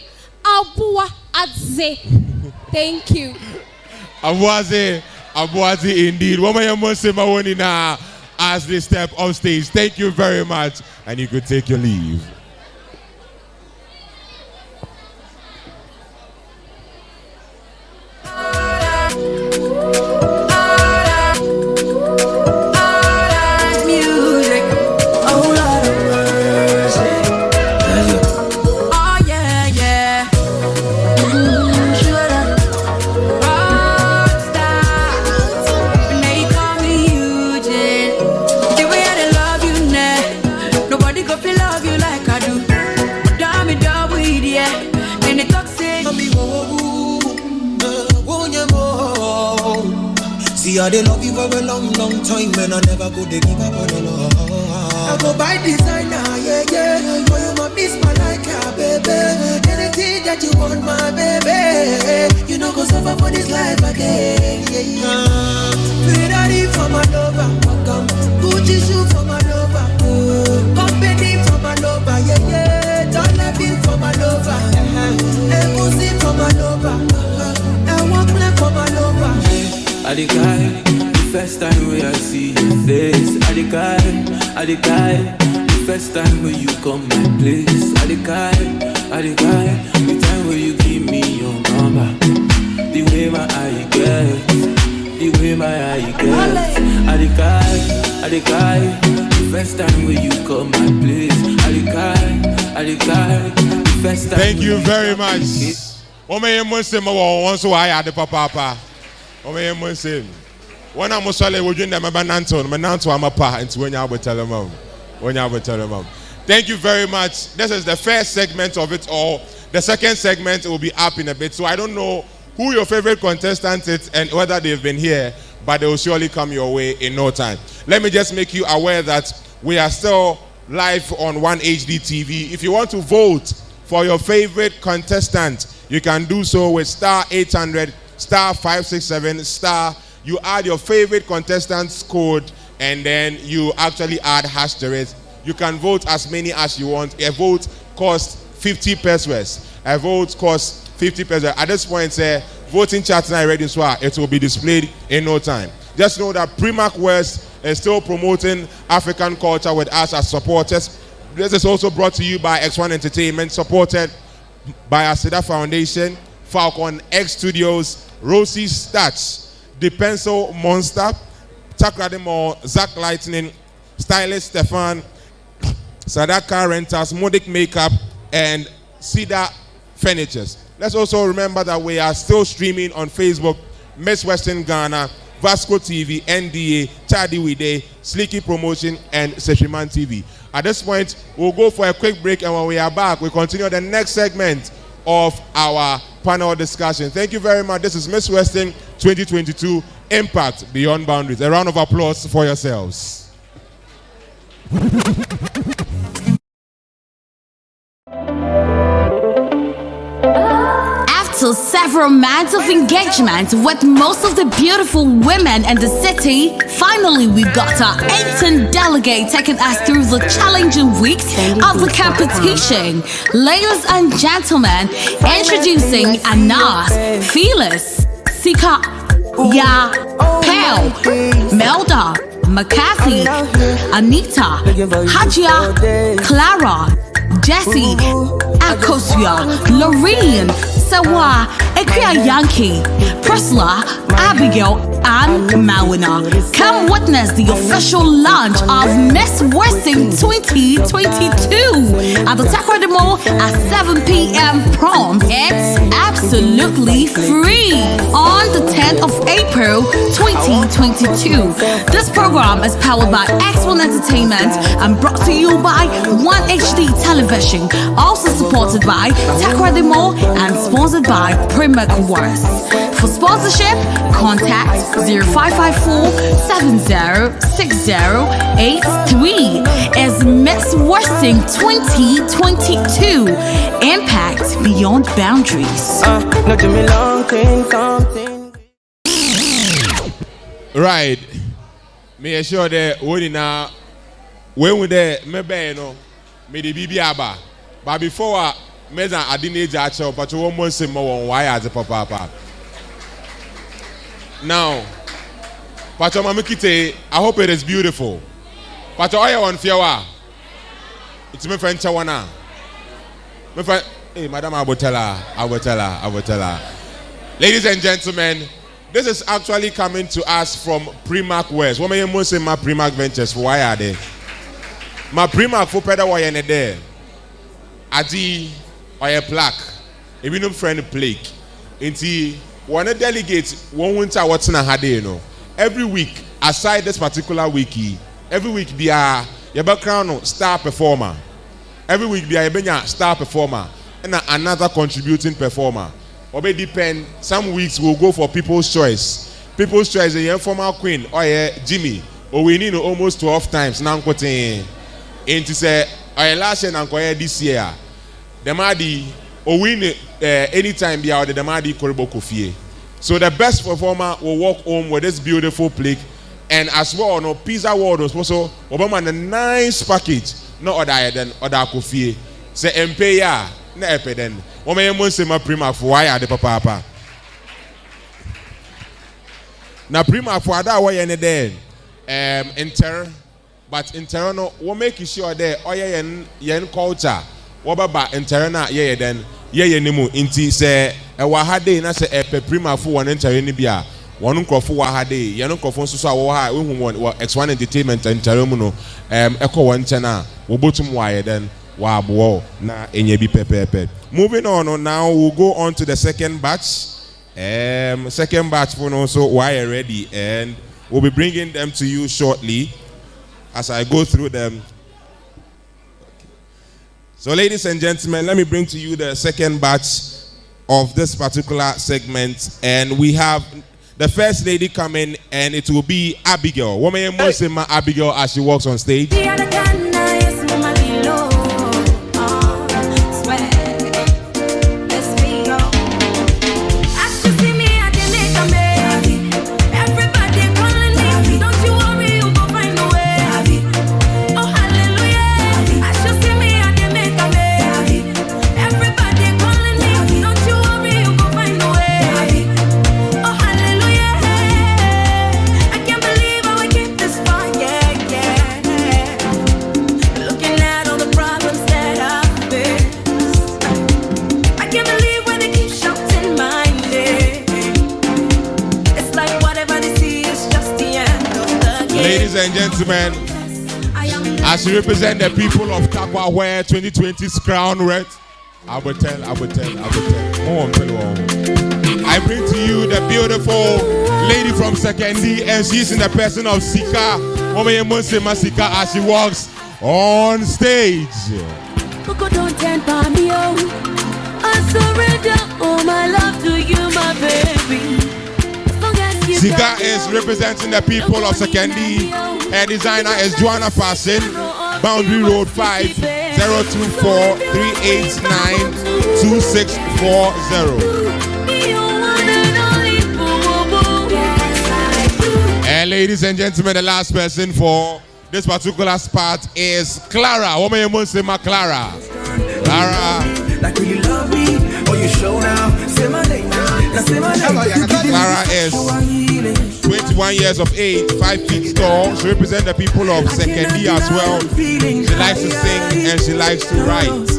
Thank you. Abuadze indeed. As they step off stage. Thank you very much, and you could take your leave. I they love you for a long, long time, and I never go to give up on the love. I go buy designer, yeah. For you, my miss my like a baby. Anything that you want, my baby. You know, go suffer for this life again, yeah. Ferrari for my lover, welcome. Gucci shoe for my lover, company for my lover, yeah. Don't let me for my lover, Egusi for my lover, and one plan for my lover. I the guy, the first time when I see your face. I the guy, the first time when you come my place. I the guy, the time when you give me your number. The way my eye gets, I the guy, the first time when you come my place. I the guy, the first time. Thank you very much. Papa. When I'm Musale, we're doing them about Nanto, I'm a pa, and when you tell them, thank you very much. This is the first segment of it all. The second segment will be up in a bit, so I don't know who your favorite contestant is and whether they've been here, but they will surely come your way in no time. Let me just make you aware that we are still live on One HD TV. If you want to vote for your favorite contestant, you can do so with star 800 star 567 star. You add your favorite contestant's code and then you actually add hash to it. You can vote as many as you want. A vote costs 50 pesos. A vote costs 50 pesos. At this point, voting chart now ready, so it will be displayed in no time. Just know that Primark West is still promoting African culture with us as supporters. This is also brought to you by X1 Entertainment, supported by Aseda Foundation, Falcon X Studios, Rosie Stats, The Pencil Monster, Takrademo, Zack Lightning, Stylist Stefan, Sadaka Rentals, Modic Makeup, and Cedar Furnitures. Let's also remember that we are still streaming on Facebook, Miss Western Ghana, Vasco TV, NDA, Chadi Wide, Slicky Promotion, and Seshiman TV. At this point, we'll go for a quick break, and when we are back, we continue the next segment of our panel discussion. Thank you very much. This is Miss Western 2022 Impact Beyond Boundaries. A round of applause for yourselves. After several months of engagement with most of the beautiful women in the city, finally we got our 18 delegates taking us through the challenging weeks of the competition. Ladies and gentlemen, introducing Anas, Fearless, Sika, Ya, Pale, Melda, McCarthy, Anita, Hajia, Clara, Jessie, Akosia, Lorraine, Sawa, Ekia Yankee, Priscilla, Abigail, and Mawina. Come witness the official launch of Miss Western 2022 at the Takrademo at 7 p.m. prompt. It's absolutely free on the 10th of April 2022. This program is powered by X1 Entertainment and brought to you by One HD Television, also supported by Takrademo and sponsored by Primark West. For sponsorship, contact 0554-706083. Is Miss Western 2022 Impact Beyond Boundaries. Right. Me assure that when we there, maybe me the BB Abba. But before I didn't age actual, but you won't say more on why as a papa. Now, Pacho Mamikite, I hope it is beautiful. Pacho Oya on Fiawa. It's my friend Chawana. My friend, hey, Madam, I will tell her. Ladies and gentlemen, this is actually coming to us from Primark West. What may you say my Primark Ventures? Why are they? My Primark for Peda Wayane there. Adi or a plaque. If you know friend plaque. Inti one delegate one winter what's na hade, you know. Every week, aside this particular wiki, every week be a your background star performer. Every week be a star performer and another contributing performer. Obe depend. Some weeks we'll go for People's Choice. People's Choice is a former queen or Jimmy. Or we need almost 12 times now. Into say last year and this year. The Madi or win anytime be out the Madi Koribo Kofie. So the best performer will walk home with this beautiful plaque. And as well, no pizza world was also Obama a nice package. No other than other Kofie. Say Mpeya, na epeden. Ome mo se ma Primark for why the papa. Na Primark for that way any day. Inter, but inter no we make sure there yen culture. Wababa interna ye then ye nimu inti se ewa hade na se epe Primark for one inter ni bia one nkrofo wa hade ye no nkrofo nso so awo ha we hu X1 Entertainment intermu no eko one chana wo botum wa ye then wa bo na enye bi pepepe. Moving on now, we'll go on to the second batch. Second batch for also why are ready, and we'll be bringing them to you shortly as I go through them. So, ladies and gentlemen, let me bring to you the second batch of this particular segment, and we have the first lady coming, and it will be Abigail. Woman, Abigail as she walks on stage. Ladies and gentlemen, as you represent the people of Takwa where 2020's crown red, I will tell. I bring to you the beautiful lady from Sekendi, and she's in the person of Sika. Sika as she walks on stage. Sika is representing the people of Sekendi. Her designer is Joanna Fashion. Boundary Road 5 024 389 2640. And ladies and gentlemen, the last person for this particular spot is Clara. What may you say, Clara? Clara. Like when you love me or you show now, say my name now. Clara is 21 years of age, 5 feet tall. She represents the people of Sekendi as well. She likes to sing and she likes to write.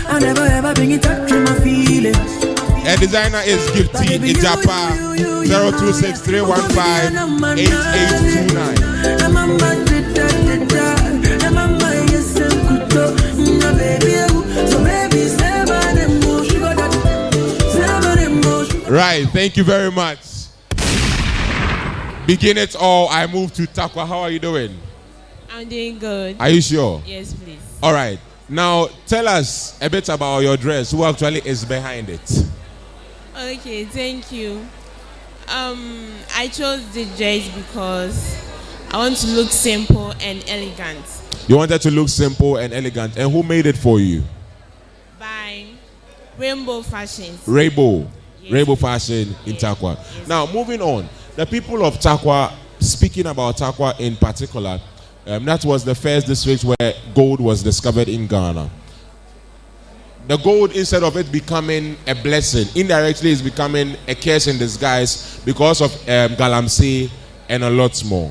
I never ever bring it up to my feelings. Her designer is Gifty Ijapa 0263158829. Right, thank you very much. Begin it all. I move to Takwa. How are you doing? I'm doing good. Are you sure? Yes, please. All right. Now, tell us a bit about your dress. Who actually is behind it? Okay, thank you. I chose the dress because I want to look simple and elegant. You wanted to look simple and elegant. And who made it for you? By Rainbow Fashions. Rainbow. Yes. Rainbow Fashion in Takwa. Yes. Now, moving on. The people of Takwa, speaking about Takwa in particular, that was the first district where gold was discovered in Ghana. The gold, instead of it becoming a blessing, indirectly is becoming a curse in disguise because of galamsey and a lot more.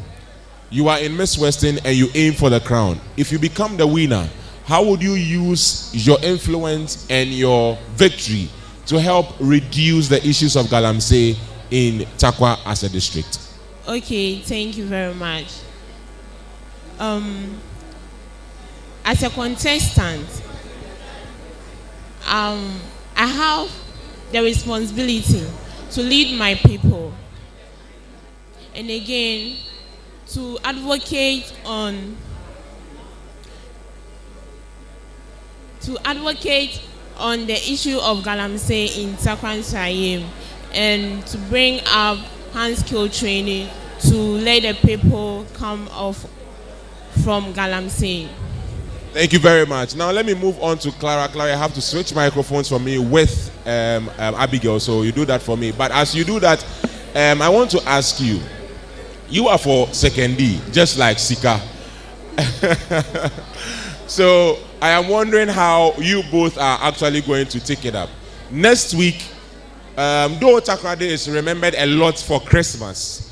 You are in Miss Western and you aim for the crown. If you become the winner, how would you use your influence and your victory to help reduce the issues of galamsey in Takwa as a district? Okay, thank you very much. As a contestant, I have the responsibility to lead my people, and again to advocate on the issue of galamsey in Takwa Nsayim, and to bring up hand-skill training to let the people come off from galamsey. Thank you very much. Now let me move on to Clara. Clara, I have to switch microphones for me with Abigail, so you do that for me. But as you do that, I want to ask you, you are for Sekendi, just like Sika. So I am wondering how you both are actually going to take it up. Next week, though Takwa Day is remembered a lot for Christmas,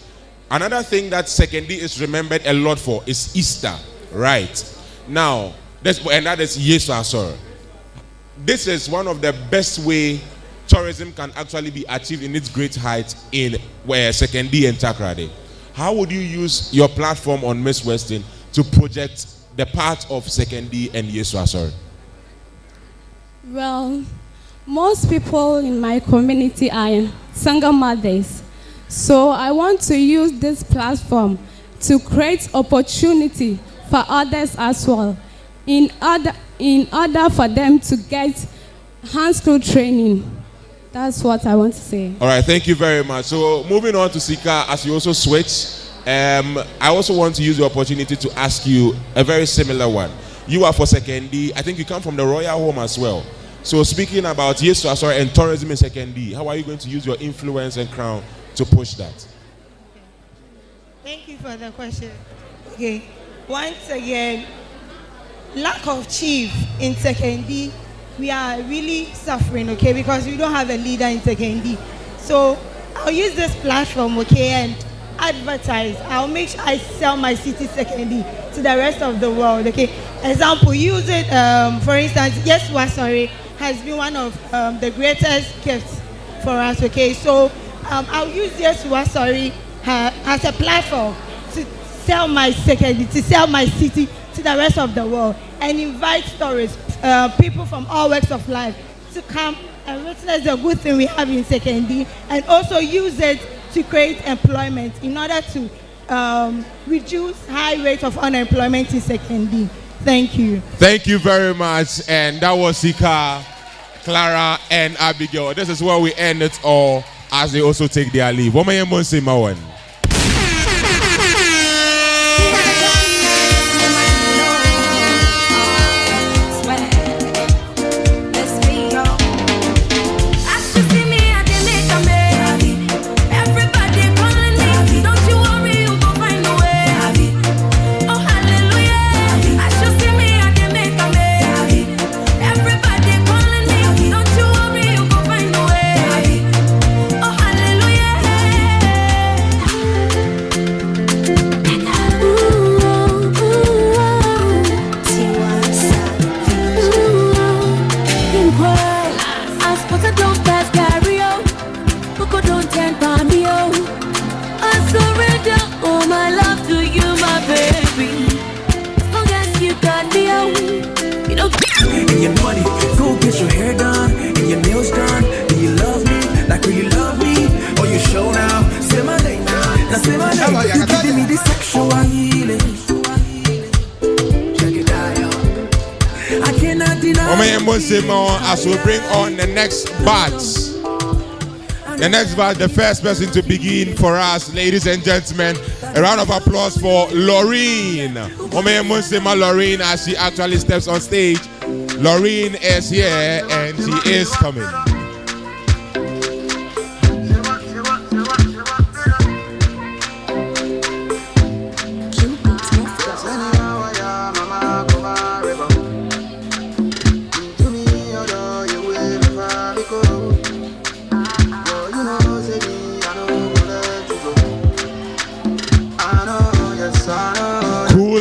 another thing that Sekendi is remembered a lot for is Easter, right? Now, that is Yesu Asor. This is one of the best way tourism can actually be achieved in its great height in where Sekendi and Takwa Day. How would you use your platform on Miss Western to project the part of Sekendi and Yesu Asor? Well, most people in my community are single mothers. So I want to use this platform to create opportunity for others as well, in order for them to get hand-skill training That's what I want to say. All right, thank you very much. So moving on to Sika, as you also switch, I also want to use the opportunity to ask you a very similar one. You are for Sekendi. I think you come from the royal home as well. So speaking about and tourism in Sekendi, how are you going to use your influence and crown to push that? Thank you for the question. Okay, once again, lack of chief in Sekendi, we are really suffering, okay, because we don't have a leader in Sekendi. So I'll use this platform, okay, and advertise. I'll make sure I sell my city Sekendi to the rest of the world, okay. Example, use it, for instance, has been one of the greatest gifts for us, okay. So I'll use as a platform to sell my Sekendi, to sell my city to the rest of the world, and invite tourists, people from all walks of life to come and witness the good thing we have in Sekendi, and also use it to create employment in order to reduce high rate of unemployment in Sekendi. Thank you. Thank you very much. And that was Sika, Clara, and Abigail. This is where we end it all as they also take their leave. What may you say, Mawan? As we bring on the next batch. The next batch, the first person to begin for us, ladies and gentlemen, a round of applause for Laureen. Laureen, as she actually steps on stage. Laureen is here and she is coming.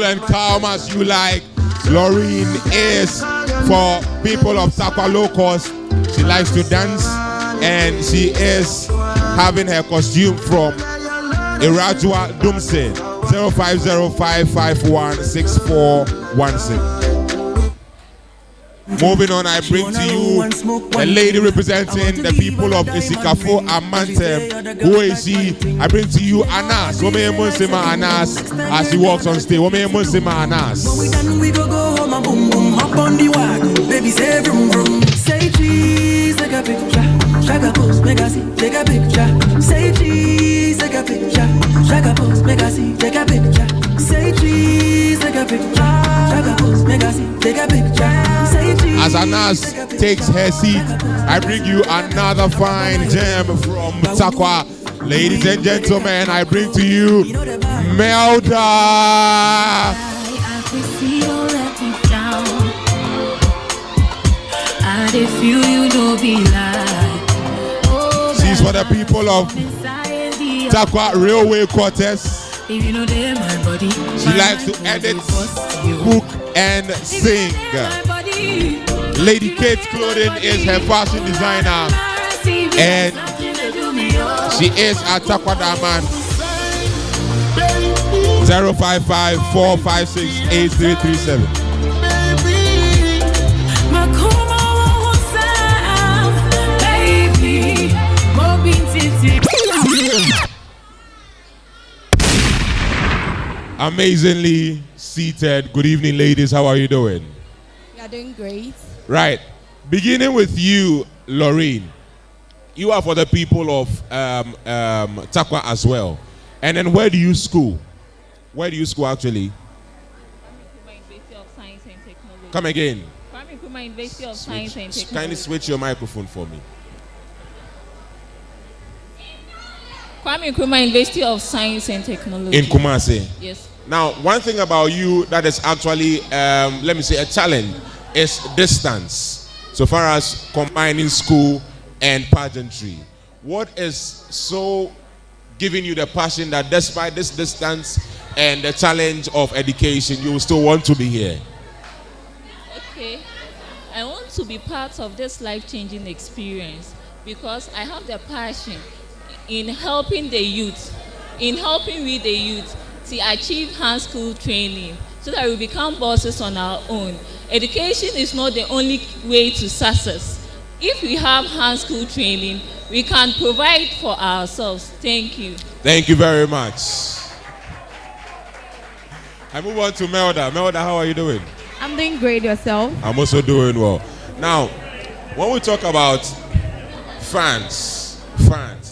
And calm as you like. Laureen is for people of Takwa locals. She likes to dance and she is having her costume from Irajua Dumse. 0505516416. Moving on, I bring to you a lady representing the people of Isikafo Amantem. Who is she? I bring to you Anas. Anas as he walks on stage. Anas. We go home and boom boom hop on the wagon. Baby say vroom vroom. Say cheese, take a picture. Shaka post, make a see, take a picture. Say cheese, take a picture. Shaka post, make a see, take a picture. Say cheese, take a picture. Shaka post, make a see, take a picture. As Anas takes her seat, I bring you another fine gem from Takwa. Ladies and gentlemen, I bring to you Melda. She's for the people of Takwa Railway Quarters. She likes to edit, cook, and sing. Lady Kate's Clothing is her fashion designer, and she is at Takwa Daman. 055-456-8337. Amazingly seated. Good evening, ladies. How are you doing? We are doing great. Right. Beginning with you, Laureen. you are for the people of Takwa as well. And then where do you school? Where do you school actually? University of Science and Technology. Come again. University of Science and Technology. Kindly switch your microphone for me. Kwame Nkrumah University of Science and Technology. In Kumasi. Yes. Now, one thing about you that is actually, let me say, a challenge is distance. So far as combining school and pageantry, what is so giving you the passion that despite this distance and the challenge of education, you will still want to be here? Okay. I want to be part of this life-changing experience because I have the passion in helping the youth, in helping with the youth to achieve hand school training so that we become bosses on our own. Education is not the only way to success. If we have hand school training, we can provide for ourselves. Thank you. Thank you very much. I move on to Melda. Melda, how are you doing? I'm doing great. Yourself? I'm also doing well. Now, when we talk about fans,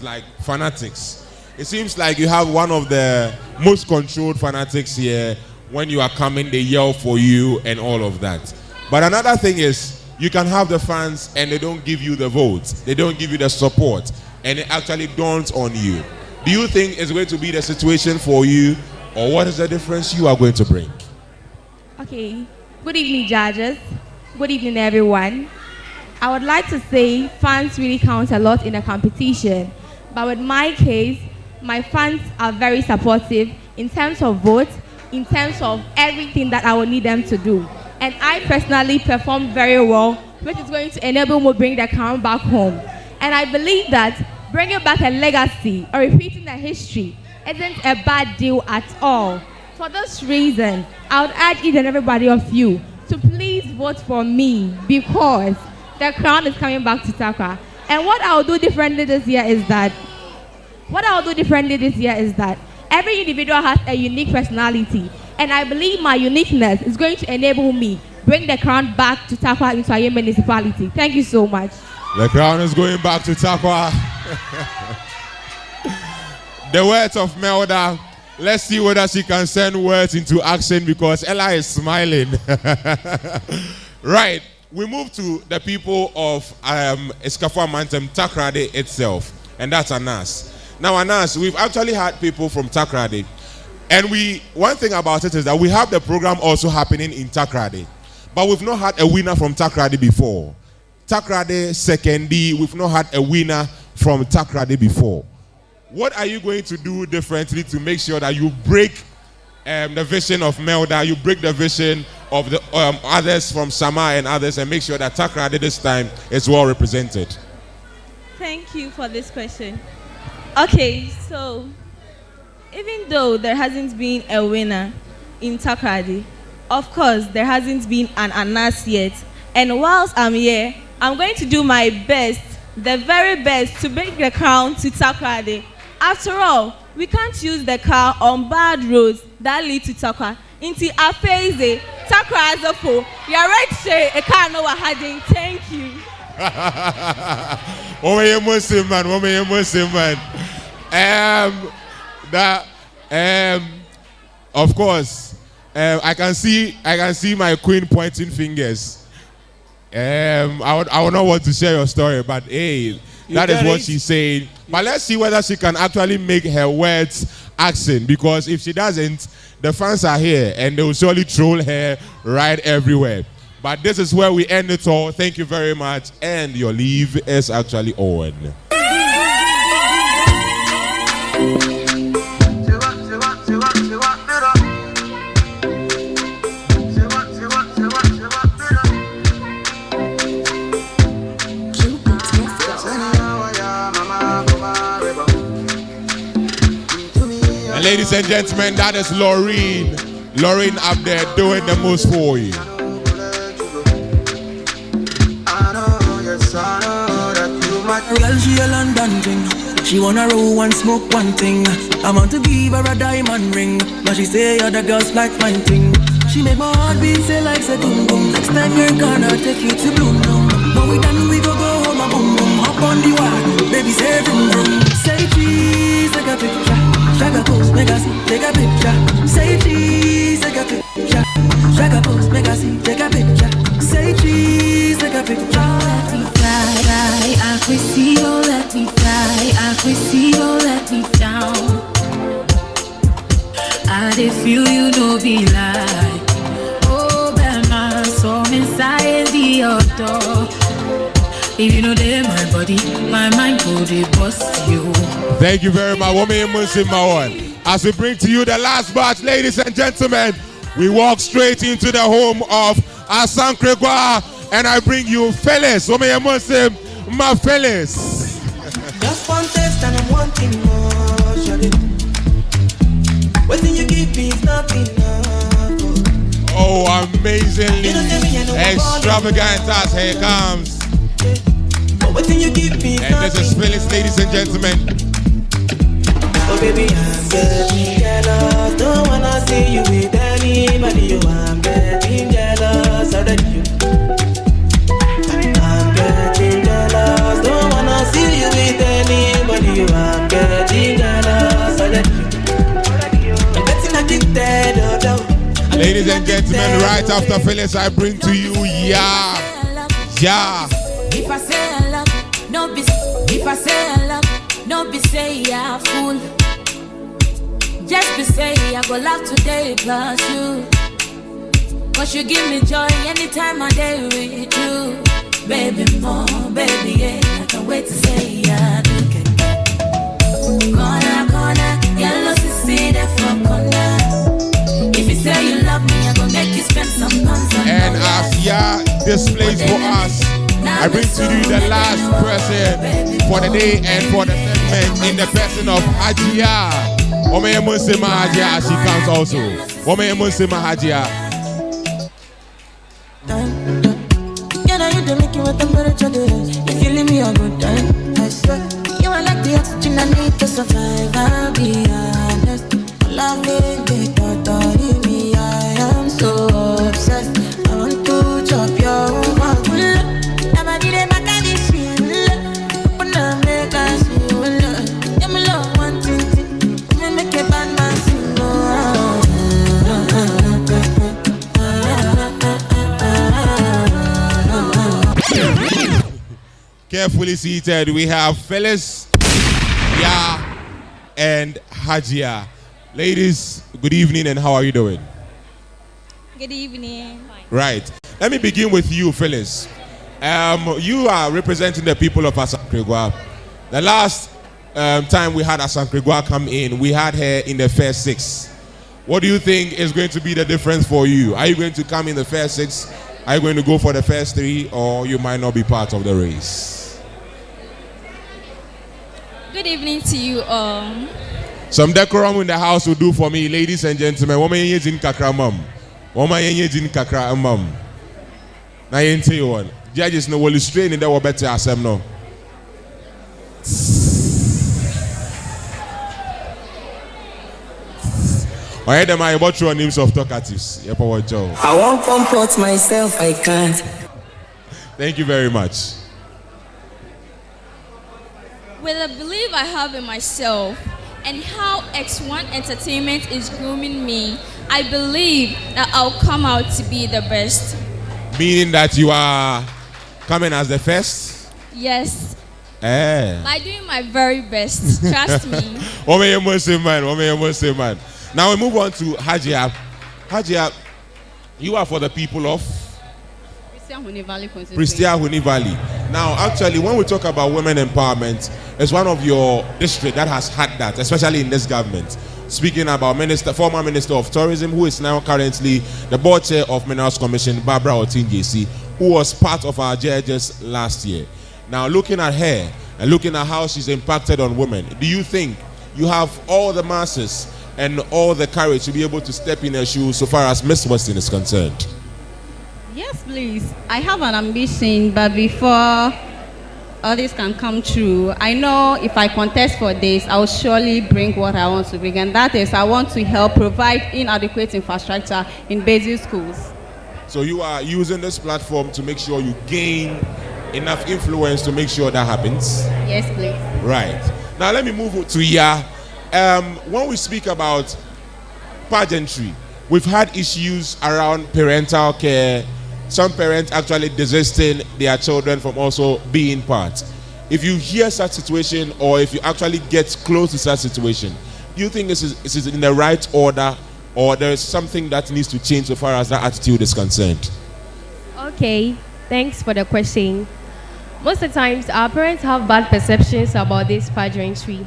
like fanatics, it seems like you have one of the most controlled fanatics here. When you are coming, they yell for you and all of that. But another thing is, you can have the fans and they don't give you the votes. They don't give you the support. And it actually dawns on you. Do you think it's going to be the situation for you? Or what is the difference you are going to bring? Okay. Good evening, judges. Good evening, everyone. I would like to say fans really count a lot in a competition. But with my case, my fans are very supportive in terms of votes, in terms of everything that I will need them to do. And I personally perform very well, which is going to enable me to bring the crown back home. And I believe that bringing back a legacy or repeating a history isn't a bad deal at all. For this reason, I would urge each and everybody of you to please vote for me because the crown is coming back to Takwa. And what I'll do differently this year is that every individual has a unique personality, and I believe my uniqueness is going to enable me bring the crown back to Takwa into our municipality. Thank you so much. The crown is going back to Takwa. The words of Melda. Let's see whether she can send words into action because Ella is smiling. Right. We move to the people of Eskafua Mantem, Takrade itself, and that's Anas. Now, Anas, we've actually had people from Takrade, and one thing about it is that we have the program also happening in Takrade, but we've not had a winner from Takrade before. Takrade Second D, we've not had a winner from Takrade before. What are you going to do differently to make sure that you break the vision of Melda, you break the vision of the others from Sama and others, and make sure that Takrade this time is well represented? Thank you for this question. Okay, so even though there hasn't been a winner in Takrade, of course there hasn't been an Anas yet. And whilst I'm here, I'm going to do my best, the very best, to bring the crown to Takrade. After all, we can't use the car on bad roads that lead to Takwa. Inti Afeze, Takwa as a fool. You are right to say a car no heading. Thank you. Of course, I can see my queen pointing fingers. I would not want to share your story, but hey, that is what she's saying. But let's see whether she can actually make her words action, because if she doesn't, the fans are here and they will surely troll her right everywhere. But this is where we end it all. Thank you very much, and your leave is actually on. And ladies and gentlemen, that is Laureen. Laureen up there doing the most for you. Girl, she a London thing. She wanna roll and smoke one thing. I want to give her a diamond ring, but she say other girls like mine thing. She make my heart beat say like say boom boom. Next time you're gonna take you to Bloom Bloom. When we done we go home a boom boom. Hop on the wagon. Baby, say vroom vroom. Say cheese, take a picture. Shaka pose, make a see, take a picture. Say cheese, take a picture. Shaka pose, make a see, take a picture. Say cheese, take a picture. Let me fly, Acquisito, let me fly, Acquisito, let me down. I did feel you no be like. Oh, Bema, so inside the auto. If you know they my body, my mind go they bust you. Thank you very much. Woman Muslim Mawan. As we bring to you the last batch, ladies and gentlemen, we walk straight into the home of Asankregwa, and I bring you Phyllis. Woman Muslim, my Phyllis. Just one test and I'm wanting more, shawty. What you give me is not enough. Oh, amazingly extravagant as here comes. You give me and this is Phyllis, ladies and gentlemen. Oh baby, I'm getting jealous. Don't wanna see you with anybody. You, I'm getting jealous of you. I'm getting jealous. Don't wanna see you with anybody. You, I'm getting jealous of you. I'm getting addicted. Ladies and gentlemen, right after Phyllis, I bring to you Yeah. If I say I love, no be. If I say I love, no be say I fool. Just be say I go laugh today plus you. Cause you give me joy anytime I day with you. Baby more, baby yeah, I can't wait to say I do. Corner, corner, yellow CC there for corner. If you say you love me, I go make you spend some pounds on. And as Ya displays for us, I bring to you the last person for the day and for the segment in the person of Hajia. Woman Muslim Hajia, she comes also. Woman Muslim Hajia. You know you don't make you what temperature is. If you leave me a good time, I swear. You are like the oxygen I need to survive. I'll be honest. Love me, totally me. I am so obsessed. I want to chop your heart. Carefully seated, we have Phyllis, Ya, and Hajia. Ladies, good evening, and how are you doing? Good evening. Right. Let me begin with you, Phyllis. You are representing the people of Asankregwa. The last time we had Asankregwa come in, we had her in the first 6. What do you think is going to be the difference for you? Are you going to come in the first 6? Are you going to go for the first 3, or you might not be part of the race? Good evening to you all. Some decorum in the house will do for me, ladies and gentlemen. Woman yenye jin kakra mam. Woman yenye jin kakra mam. Na yente you one. Judges no will strain in the wo better asem no. I heard them about true names of talkatives. I won't comport myself, I can't. Thank you very much. With the belief I have in myself and how X1 Entertainment is grooming me, I believe that I'll come out to be the best. Meaning that you are coming as the first? Yes. By doing my very best. Trust me. Woman, you must say man. Now we move on to Hajia. Hajia, you are for the people of Pristia Huni Valley. Now, actually, when we talk about women empowerment, it's one of your districts that has had that, especially in this government. Speaking about former Minister of Tourism, who is now currently the board chair of Minerals Commission, Barbara Otinjesi, who was part of our judges last year. Now, looking at her and looking at how she's impacted on women, do you think you have all the masses and all the courage to be able to step in her shoes so far as Miss Western is concerned? Yes, please. I have an ambition, but before all this can come true, I know if I contest for this, I will surely bring what I want to bring, and that is I want to help provide inadequate infrastructure in basic schools. So you are using this platform to make sure you gain enough influence to make sure that happens? Yes, please. Right. Now let me move to Ya. When we speak about pageantry, we've had issues around parental care. Some parents actually desisting their children from also being part. If you hear such situation, or if you actually get close to such situation, do you think this is in the right order, or there is something that needs to change so far as that attitude is concerned? Okay, thanks for the question. Most of the times, our parents have bad perceptions about this pageantry,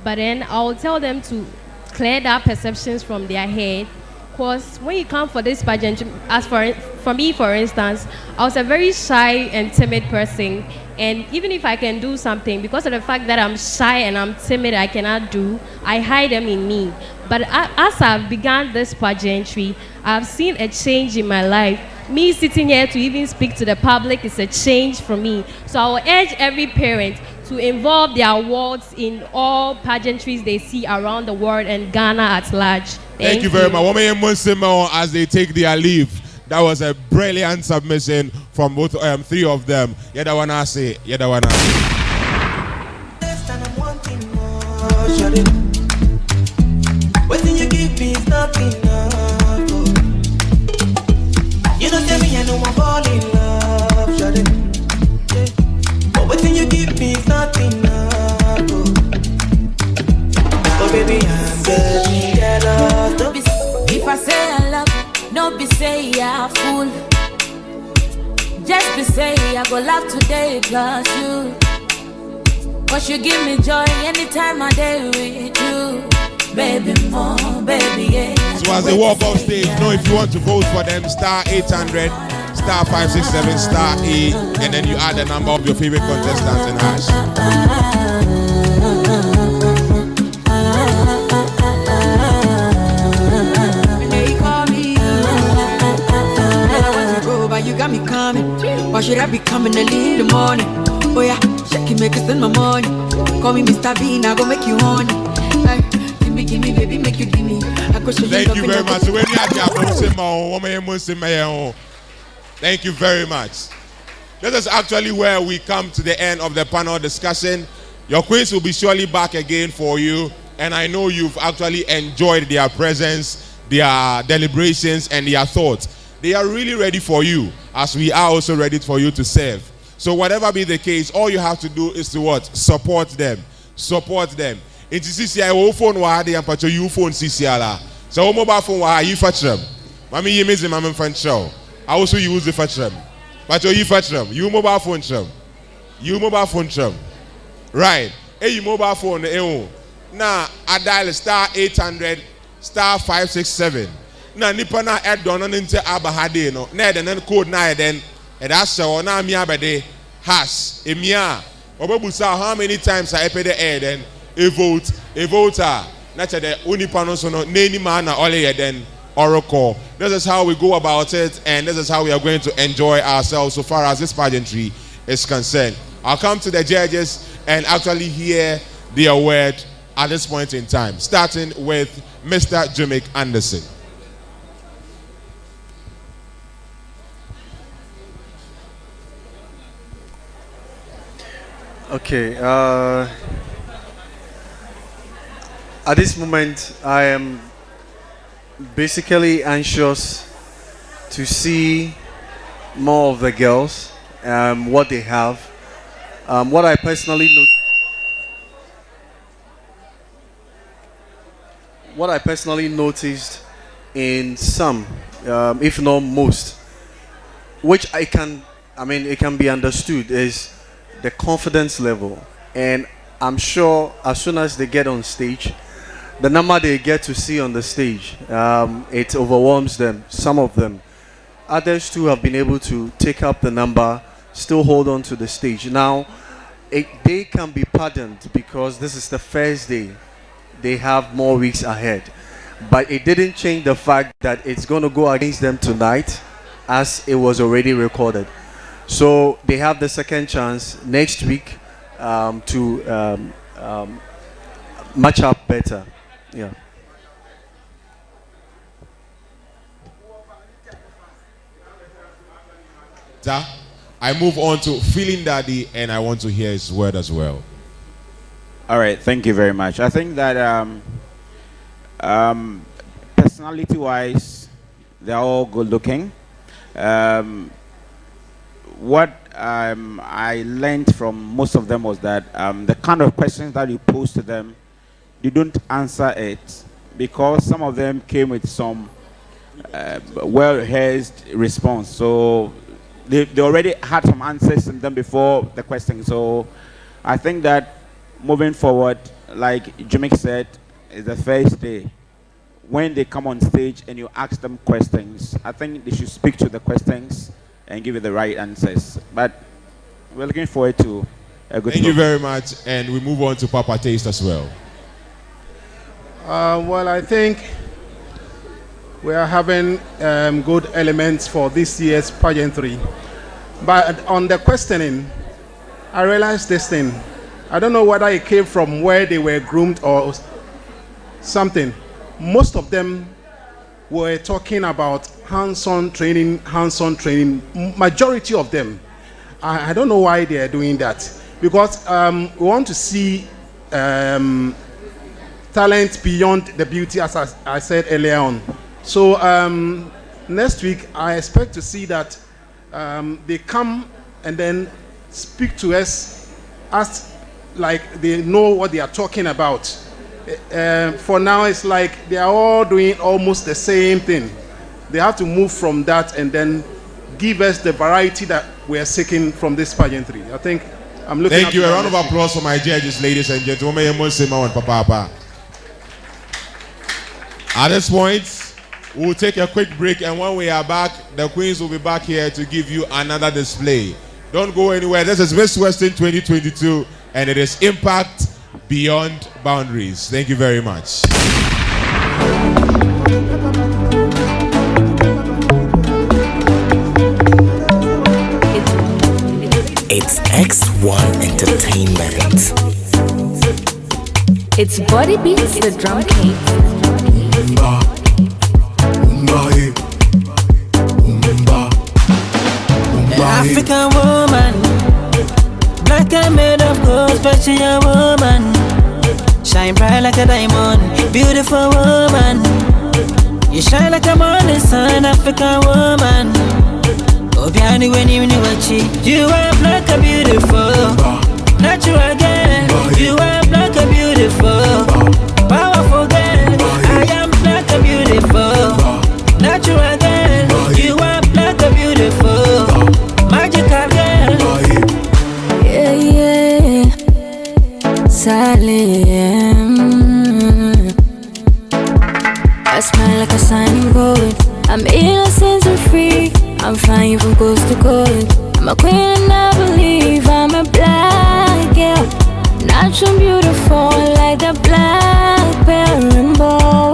but then I'll tell them to clear that perceptions from their head. Because when you come for this pageantry, as for me, for instance, I was a very shy and timid person, and even if I can do something, because of the fact that I'm shy and I'm timid, I cannot do, I hide them in me. But as I've begun this pageantry, I've seen a change in my life. Me sitting here to even speak to the public is a change for me. So I will urge every parent to involve their wards in all pageantries they see around the world and Ghana at large. Thank you very much. Women as they take their leave. That was a brilliant submission from both three of them. Yeah, that one I say. Yeah, that one I say. What you give me is not enough. You don't tell me I know I'm falling in love, shawty. But what you give me is not enough. Oh baby, I'm getting jealous. Don't be if I say I love, don't be say I fool. Just be say I go laugh today plus you. Cause you give me joy anytime I day with you. Baby more, baby yeah. So as they walk off stage, if you want to vote for them, star 800, star 567, star 8, and then you add the number of your favorite contestants and hash. You got me coming. Why should I be coming early in the morning? Oh yeah, shake it, make it spend my money. Call me Mr. Bean, I go make you honey. Hey, give me, baby, make you give me. I go show you. Thank you very much. Thank you very much. This is actually where we come to the end of the panel discussion. Your queens will be surely back again for you, and I know you've actually enjoyed their presence, their deliberations, and their thoughts. They are really ready for you, as we are also ready for you to serve. So whatever be the case, all you have to do is to what? Support them. Support them. It is CCI phone wahade and pacho you phone CCI. So mobile phone wahade you fetch them. Mami you miss mama fan show. I also use the fetch them. Pacho you fetch them. You mobile phone them. You mobile phone them. Right. Hey you mobile phone now I dial star 800 star 567. Na nipa na edon no nte abahade no na eden code na eden eda show na mi abede hash emia obabusa how many times I pay the eden a voter na chede onipa no so no nani ma na ole eden oracle. This is how we go about it, and this is how we are going to enjoy ourselves so far as this pageantry is concerned. I'll come to the judges and actually hear their word at this point in time, starting with Mr. Jimmick Anderson. Okay, at this moment, I am basically anxious to see more of the girls, what they have. What I personally noticed in some, if not most, which it can be understood, is the confidence level. And I'm sure as soon as they get on stage, the number they get to see on the stage, it overwhelms them, some of them. Others too have been able to take up the number, still hold on to the stage. Now, they can be pardoned because this is the first day. They have more weeks ahead. But it didn't change the fact that it's going to go against them tonight, as it was already recorded. So they have the second chance next week to match up better. Yeah. I move on to Feeling Daddy, and I want to hear his word as well. All right, thank you very much. I think that personality-wise, they're all good-looking. What I learned from most of them was that the kind of questions that you pose to them, you don't answer it, because some of them came with some well-rehearsed response. So they already had some answers in them before the question. So I think that moving forward, like Jimmy said, is the first day. When they come on stage and you ask them questions, I think they should speak to the questions and give you the right answers. But we're looking forward to a good Thank you very much. And we move on to Papa Taste as well. Well, I think we are having good elements for this year's pageantry. But on the questioning, I realized this thing. I don't know whether it came from where they were groomed or something. Most of them were talking about hands-on training, majority of them. I don't know why they are doing that. Because we want to see talent beyond the beauty, as I said earlier on. So next week, I expect to see that they come and then speak to us as like they know what they are talking about. For now, it's like they are all doing almost the same thing. They have to move from that and then give us the variety that we are seeking from this pageantry. I think I'm looking. Thank you. A round of applause for my judges, ladies and gentlemen. At this point, we'll take a quick break, and when we are back, the Queens will be back here to give you another display. Don't go anywhere. This is Miss Western 2022, and it is Impact Beyond Boundaries. Thank you very much. It's X1 Entertainment. It's Body Beats, the drum king. African woman, black and made of gold, special woman, shine bright like a diamond, beautiful woman. You shine like a morning sun, African woman. Obiani when you are black and beautiful, natural girl. You are black and beautiful, powerful girl. I am black and beautiful, natural girl. You are black and beautiful, magical girl. Yeah, yeah, silent. I smile like a shining gold. I'm innocent and free. I'm flying from coast to coast. I'm a queen and I believe I'm a black girl, natural beautiful like the black rainbow.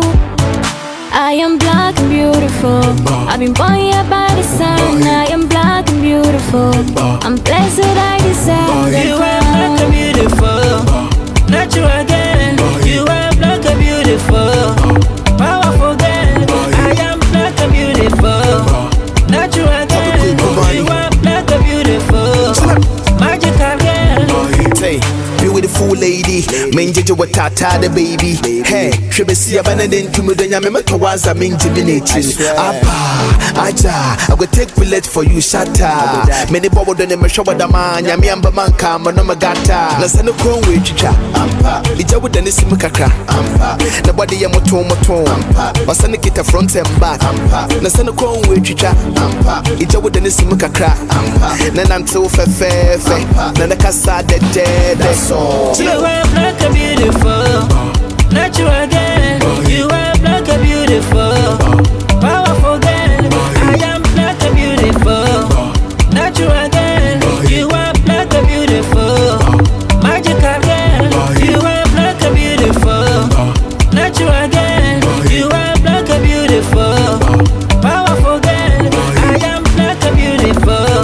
I am black and beautiful. I've been born here by the sun. I am black and beautiful. I'm blessed, I deserve the You are crown. black and beautiful, natural girl. You are black and beautiful, powerful girl. I am black and beautiful, natural girl. You are black and beautiful, magical girl. Say, beautiful lady, menjeje watata the baby. Hey, shebe siya banadin kumudenya mema kawaza minjiminate. Apa, aja, I go take bullet for you, shatta. Many bobo done me show da man, yami amba man kama no magata. Na sanu kronwe chicha, ampa. Ija wuda nisi mukakra, ampa. Na body ya moto, ampa. Wasani kita front and back, ampa. Na sanu kronwe chicha, ampa. Ija wuda nisi mukakra, ampa. Na nanto fe, na nakasa de. That's all. You are black and beautiful, natural girl. You are black and beautiful, powerful girl. I am black and beautiful, natural girl. You are black and beautiful, magical girl. You are black and beautiful, natural girl. You are black and beautiful, powerful girl. I am black and beautiful,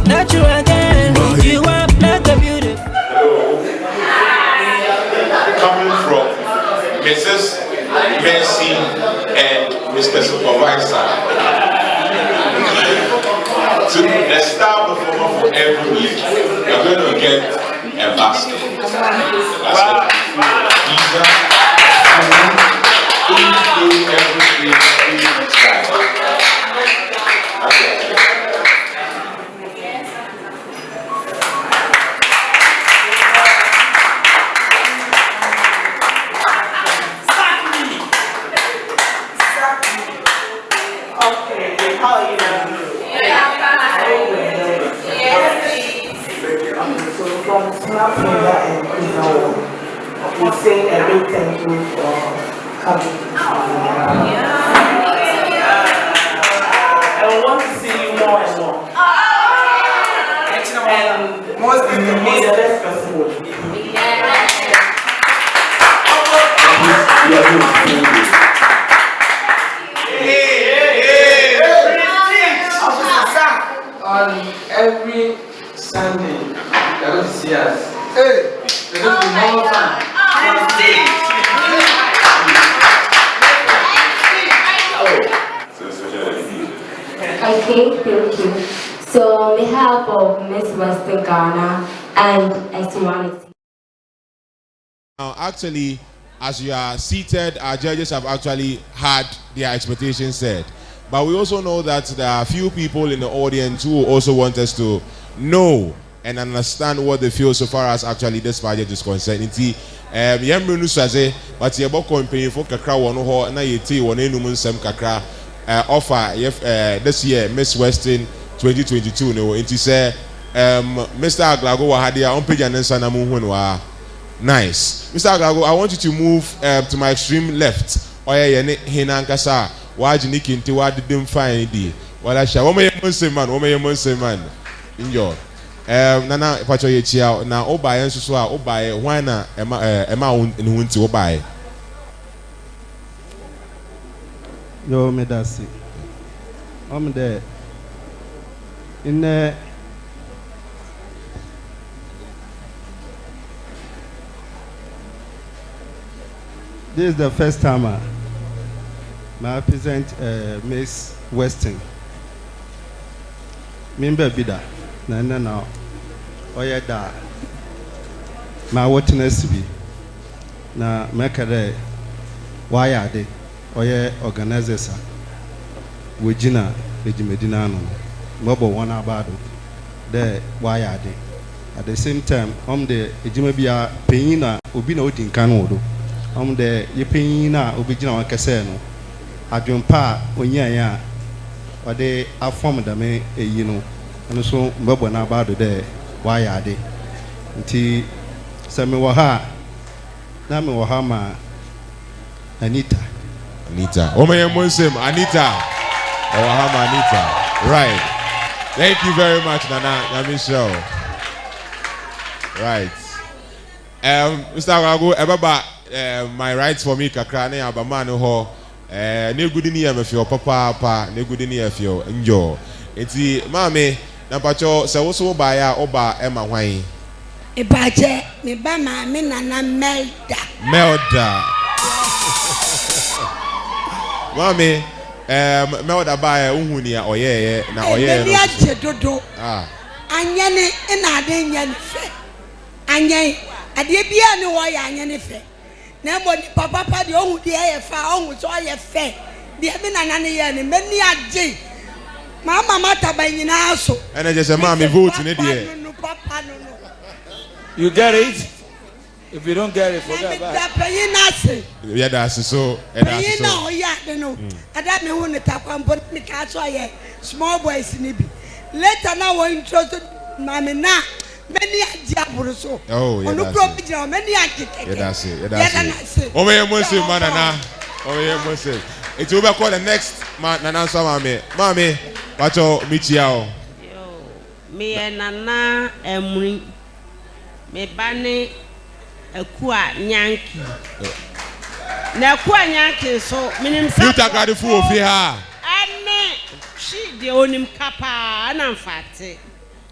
natural girl. You are black and beautiful. Coming from Mrs. Mercy and Mr. Supervisor. to the star performer for every week, you're going to get a basket. The basket pizza, food, everything, each time. From Smart Prayer and we say a big thank you for coming. I want to see you more and more. And most importantly, the best person will be. On every Sunday, you're going to see us. Hey! There's going to be more fun. Okay, thank you. So, on behalf of Miss Western Ghana and S1. Now, actually, as you are seated, our judges have actually had their expectations set. But we also know that there are a few people in the audience who also want us to know and understand what they feel so far as actually this project is concerned. Inti, yemru nusaze, but yebo company for kakra wono ho na yeti wona enum nsem kakra offer this year Miss Western 2022 no. Inti say Mr. Aglago wa hadia on page anensa na mu hu no. Nice. Mr. Aglago, I want you to move to my extreme left. Oya ye ne hinankasa. Wajini kinti wadi dim fine di. Wala sha. Woma ye monse man. Enjoy. Nana pacho ye chia na obaye nsusu a obaye hwan na ema nti obaye. Yo medasi. There. In this is the first time I present Miss Western. Member Bida. No. Oya da. My witness be. Na mekare why de. Oya organizers. Wejina ejimedina no. Mobo one abado. There why de. At the same time, the ejimebia payina obi na odin kan wodo. The yepina obijina wakase no. Adwumpa onyanya ode afom da me eyi no no so mbabo na bado de wayade nti se me wo ha na me wo ha ma Anita Omaye Monsem Anita Ohama Anita, right. Thank you very much, Nana Michelle. Right. Mr. Aglago, ebaba my rights for me kakra ne abama no ho. Ne good ni am feel papa ne good ni feel enjoy. Enti mame na pacho se wo so ba ya oba e ma hwan. E ba je me ba ma me Nana Melda. Mame Melda ba unhu ni oyeye na oyeye no. Aje dodo. Anyane ina ade nyane fe. Anyen ade bia ne wo ya anyane fe. Na mo ni papa de ohun de ye fa ohun so ye fe. De me Nana ne ye ne mani aje. Mama mata ba nyina so. Ene je se mama vote ne de. You get it? If you don't get it, forget about it. Yeah, that's so. You know, yeah, no. I don't know when the Taquam put me catch small boys in it. Later now, we're interested, Mamma. Many are so. Oh, yeah. Many are that's it. That's it. Oh, my Muslim, Manana. Oh, yeah, Muslim. It's over called the next man, Nana Samame. Mammy, what's your Michiao? Me and Nana Emri. Me bane a kwa nyanki. Na kwa nyanki so minim sa. You take the fool of here. Ane she de onim kapa na mfate.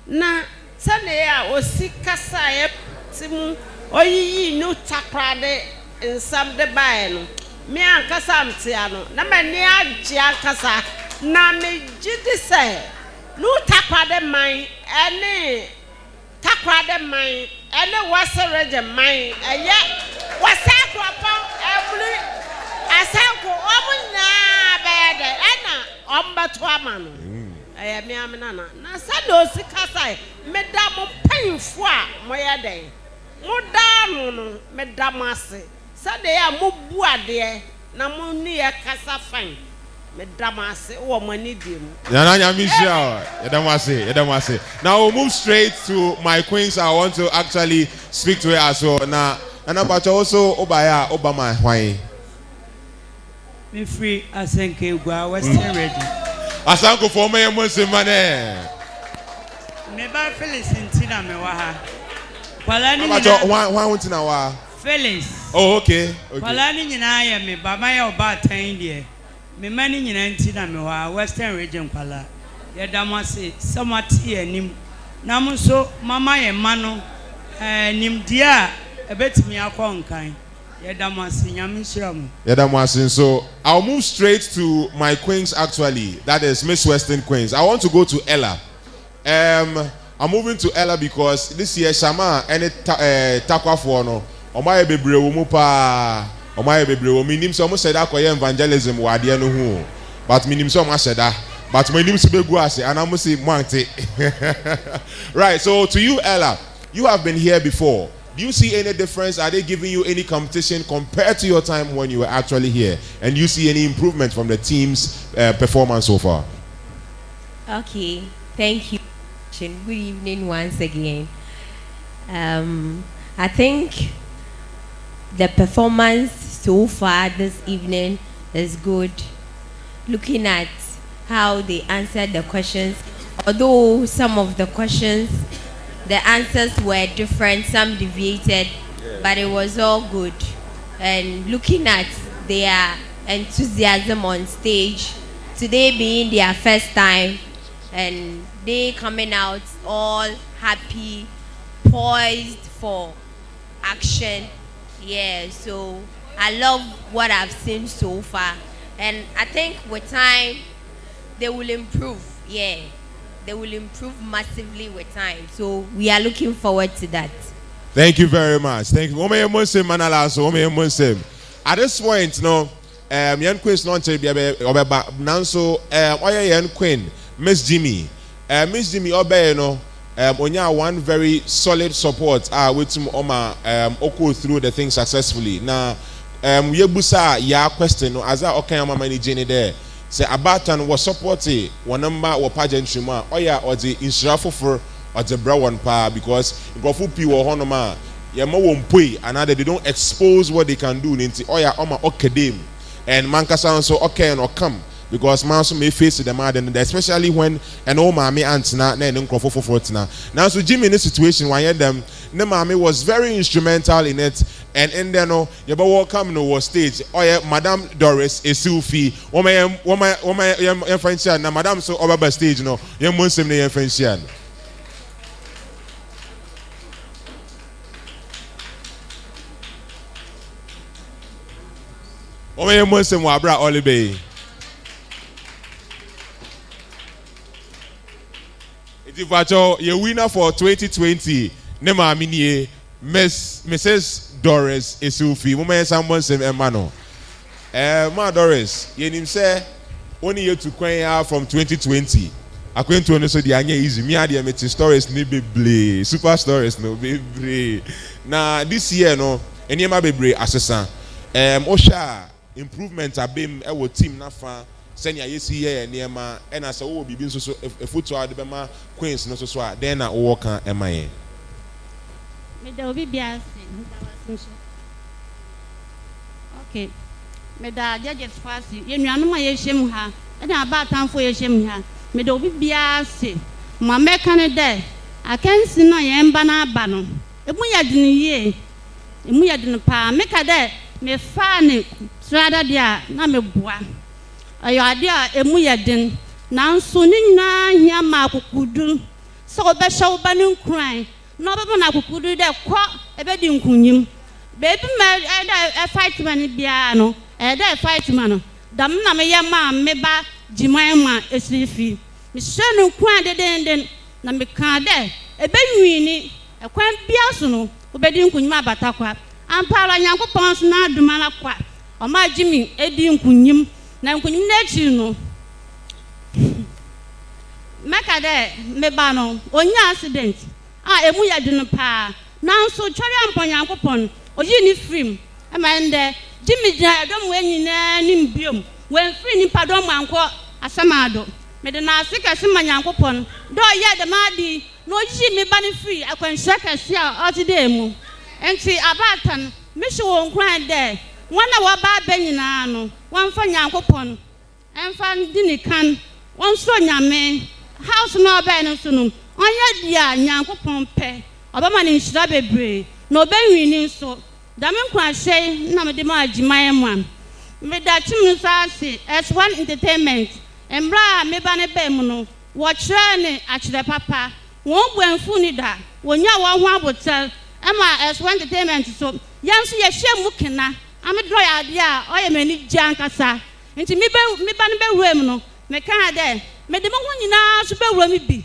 Na sane ya osikasa ye timu oyiyi no takrade nsam de bae no. Me ankasa mte ano na mani agye ankasa na me gidi se no takwade man any takwade man any wasere man eye wasakropa every asanko omunya bede ena ombato amano eye me amena na sado sikasai meda mo panfo a moyede moda no meda mase sade ya mobu ade na mo ni e kasa fan meda mase wo mani dem Nana Nyamisha yedamase. Now we'll move straight to my queens. I want to actually speak to her as well. Now Nana Bacha also obaya Obama why me free asenke gwa western ready asanko for me money me ba Felix ntina me wa ha kwala ni Bacha why untina wa Felix oh okay kwala ni nyina ya me ba ma ya oba tan de me mani nyina ntina me wa western region kwala ye damase samati anim na mo so mama ye ma no nim dia ebetimi akonkan so I'll move straight to my queens actually. That is Miss Western Queens. I want to go to Ella. I'm moving to Ella because this year Shama any takwa for no. Omaye bebre wo mu pa. Omaye bebre wo minim so mo said akoye evangelism wa de no hu. But minim so mo said that. But my name is Begu ase and I'm say Monte. Right, so to you Ella, you have been here before. Do you see any difference? Are they giving you any competition compared to your time when you were actually here? And do you see any improvement from the team's performance so far? Okay, thank you. Good evening once again. I think the performance so far this evening is good. Looking at how they answered the questions, although some of the questions the answers were different, some deviated, but it was all good. And looking at their enthusiasm on stage, today being their first time, and they coming out all happy, poised for action. Yeah, so I love what I've seen so far. And I think with time, they will improve. Yeah. They will improve massively with time. So we are looking forward to that. Thank you very much. Thank you. At this point, no, young queen not Nanso, young queen, Miss Jimmy. Miss Jimmy Obe, no, onya one very solid support. With him Oma Oko through the thing successfully. Now, yebusa ya question no, as I okay mama ni Jenny there. Say Abatan was supporting one number or pageantry man, or the insurafo for or the brown pa because Gofu P or Honoma, Yama won't pay, and they don't expose what they can do into Oya Oma Okedem and Mankasan so okay or come because Manso may face the mad and especially when an old mammy aunt na then Krofo for Fortuna. Now so Jimmy in this situation when them the mommy was very instrumental in it. And in there, no, you better welcome no stage. Oh yeah, Madame Doris is Sufi. Woman, Frenchian. Now, Madame so over stage, no, you must say you Frenchian. Woman, you must say Wabra Olibe. It's if you winner for 2020. Nema Minie, Mrs. Doris Isufi, woman, someone say, Emano. Ma Doris, you say, only you to Quenya from 2020. According to us, the anya easy. Me idea met stories ni be super stories no be. Now this year no, any ma be assessor. Osha improvement abim our team na fa. Send ya yesi here niema. And as a be been so a foot to the bema queens no so then I walk on MIA. Okay. Meda judges fast. You know, no my shame her. And about time for your shame her. Meda obi biase. Ma meka ne de. I can't see no yembana bano. Emu ya dini ye. Emu ya dini pa. Meka de me fa ne trada dia na me boa. Ayo adia emu ya din. Nanso ni nyina hia ma akukudu. So obehya oba ne nkran. No baba na akukudu de kwa ebe di nkunyim. Baby me fight man bia no. Fight man. Dam na me ye ma me ba jiman ma esrifi. Mister no kwan den na meka de ebenwini ekwan bia so no obedi nkunyim abatakwa ampara Nyankopɔn so na aduma na kwa Oma Jimmy edi nkunyim na nkunyim na echi no meka de meba no onya accident emu ya dunu pa nanso tware ampo Nyankopɔn oyi ni film amande Jimmy ja dom wenyina nim biom wen free ni padom anko asamado me de na asika sima Nyankopɔn do ye de madi no yi me ba ni free akwanhwa kase a otide mu enti abatan me hwe won kwan de wana wa ba ba nyina no wan fa Nyankopɔn enfa di ni kan won so nyame house no ba no so no onye dia Nyankopɔn pe obama ni nhira bebre no benwi ni so da me nkwa hye na me de ma agiman mu me da chim so ase S1 entertainment embra me ba ne ba mu no wo kire ne akire papa won buanfu ni da wonya wo ho abotel ema S1 entertainment so yanso ye hye mu kena amedro ya ade a oye mani gya nkasa nti me ba ne be wura mu no me kan de me de mo ho nyina so be wura mi bi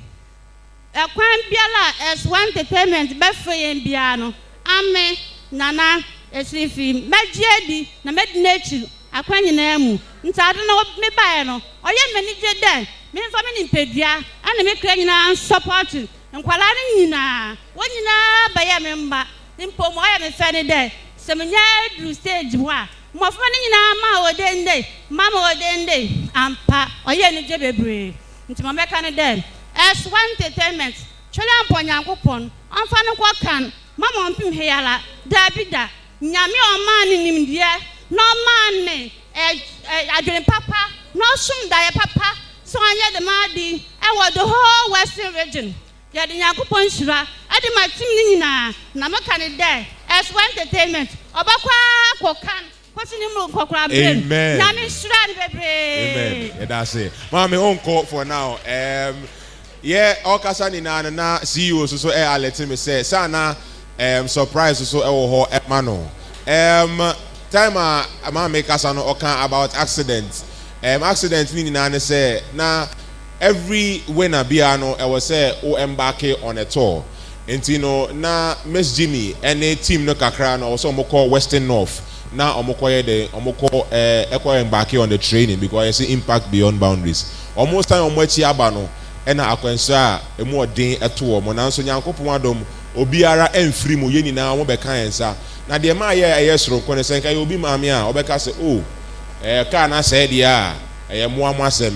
ekwan biala S1 entertainment be feyen bia no ame nana esifi magiedi na medinachi akwan nyina mu ntade no me bae no oye mani gye de me mfa me ni mpedua ana me kra nyina support nkwala ni nyina wonyina baye me mba mpo mo oye me fe ne de se me nya dru stage ho a mo fa ni nyina ma odende mama odende ampa oye ni gye bebre nti mo meka ne de S1 entertainment twele ampo Nyankopɔn amfa ne kwa kan mama ompim heyala dabida nyame o man ni nimdie no man ne adwen papa no sum dae papa so anya de madi e wo the whole western region ya de Nyankopɔn hira ade matim ni nyina na meka ne de S1 entertainment obakwa kokan Amen. Nyame hira ne bebre amen that's it mama on call for now yeah okasa ni na CEO so alert me say sana surprise so e wo ho ema no time ma make us no okan about accident accident ni na say na every winner bia no e was say o embark on a tour enti no na Miss Jimmy any team no kakra no so mo call Western North na omokoye de omoko embark on the training because you see impact beyond boundaries almost time omochi aba no ena akwanso a emu odin eto omo na nso Nyankopon adom obiara emfiri mu ye nyina mo beka ensa na de ma ye soronko ne senka ye obi maame a obeka se ka na se dia ye mo amasem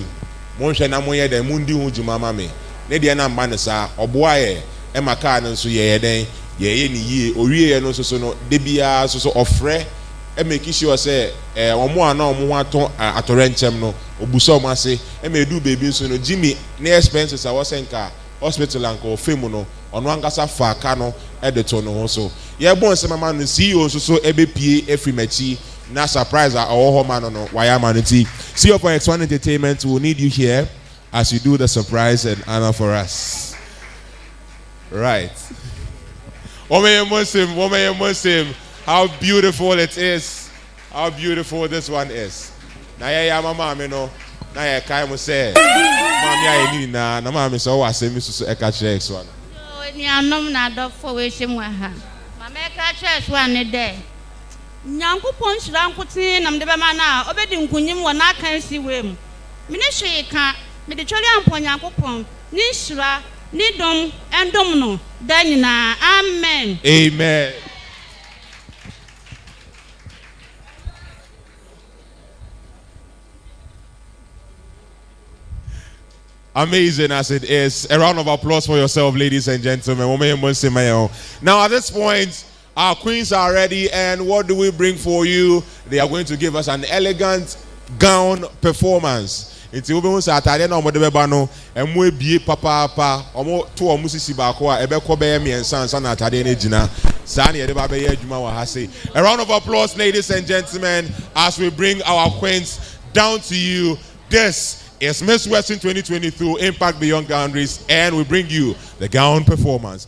mo hwe na mo ye de mu ndi hu juma mame ne de na mba ne sa oboa ye e maka ne nso ye den ye ni yie owie ye no so no de bia so ofre e make sure say omo ana omo ho aton atorenchem no obuso omo ase e me do baby nso no Jimmy ne expenses a wosenka hospital anko femu no ono angasa fa aka no e de to no ho so ye bon se mama no CEO so e be pie efri machi na surprise a owo ho ma no waya ma no ti CEO for X1 Entertainment will need you here as you do the surprise and honor for us right woman Muslim how beautiful it is how beautiful this one is na ya mama me no na ya kai mo say mama ya ni na mama so wa say me so e ka chere X1 ni anom na do for we him ha mama e ka chere X1 ne de Nyankopɔn hira nkote nam de be ma na obedi nkunyim wo na kan si we mu me ne hwe ka me de twori ampɔ Nyankopɔn ni hira ni dom endom no da nyina amen amen amazing as it is. A round of applause for yourself, ladies and gentlemen. Now, at this point, our queens are ready, and what do we bring for you? They are going to give us an elegant gown performance. It's even Saturday no modebe bano emwe bie papa omo to omo sisi ba ko a ebe ko be me ensan na atade na gina sa na ye de ba be ye adwuma wa ha say. A round of applause, ladies and gentlemen, as we bring our queens down to you. This is Miss Western 2022 Impact Beyond Boundaries, and we bring you the gown performance.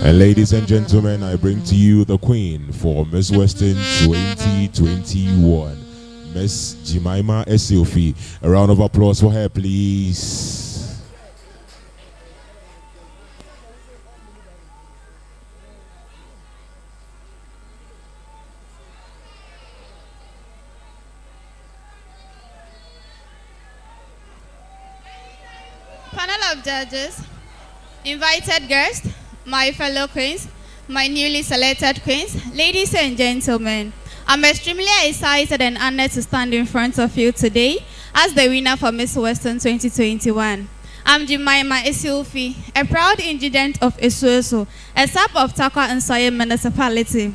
And ladies and gentlemen, I bring to you the queen for Miss Western 2021, Miss Jemima Esiofi. A round of applause for her, please. Panel of judges, invited guests, my fellow queens, my newly selected queens, ladies and gentlemen, I'm extremely excited and honored to stand in front of you today as the winner for Miss Western 2021. I'm Jemima Esiofi, a proud indigent of Esueso, a sub of Takwa and Soye municipality.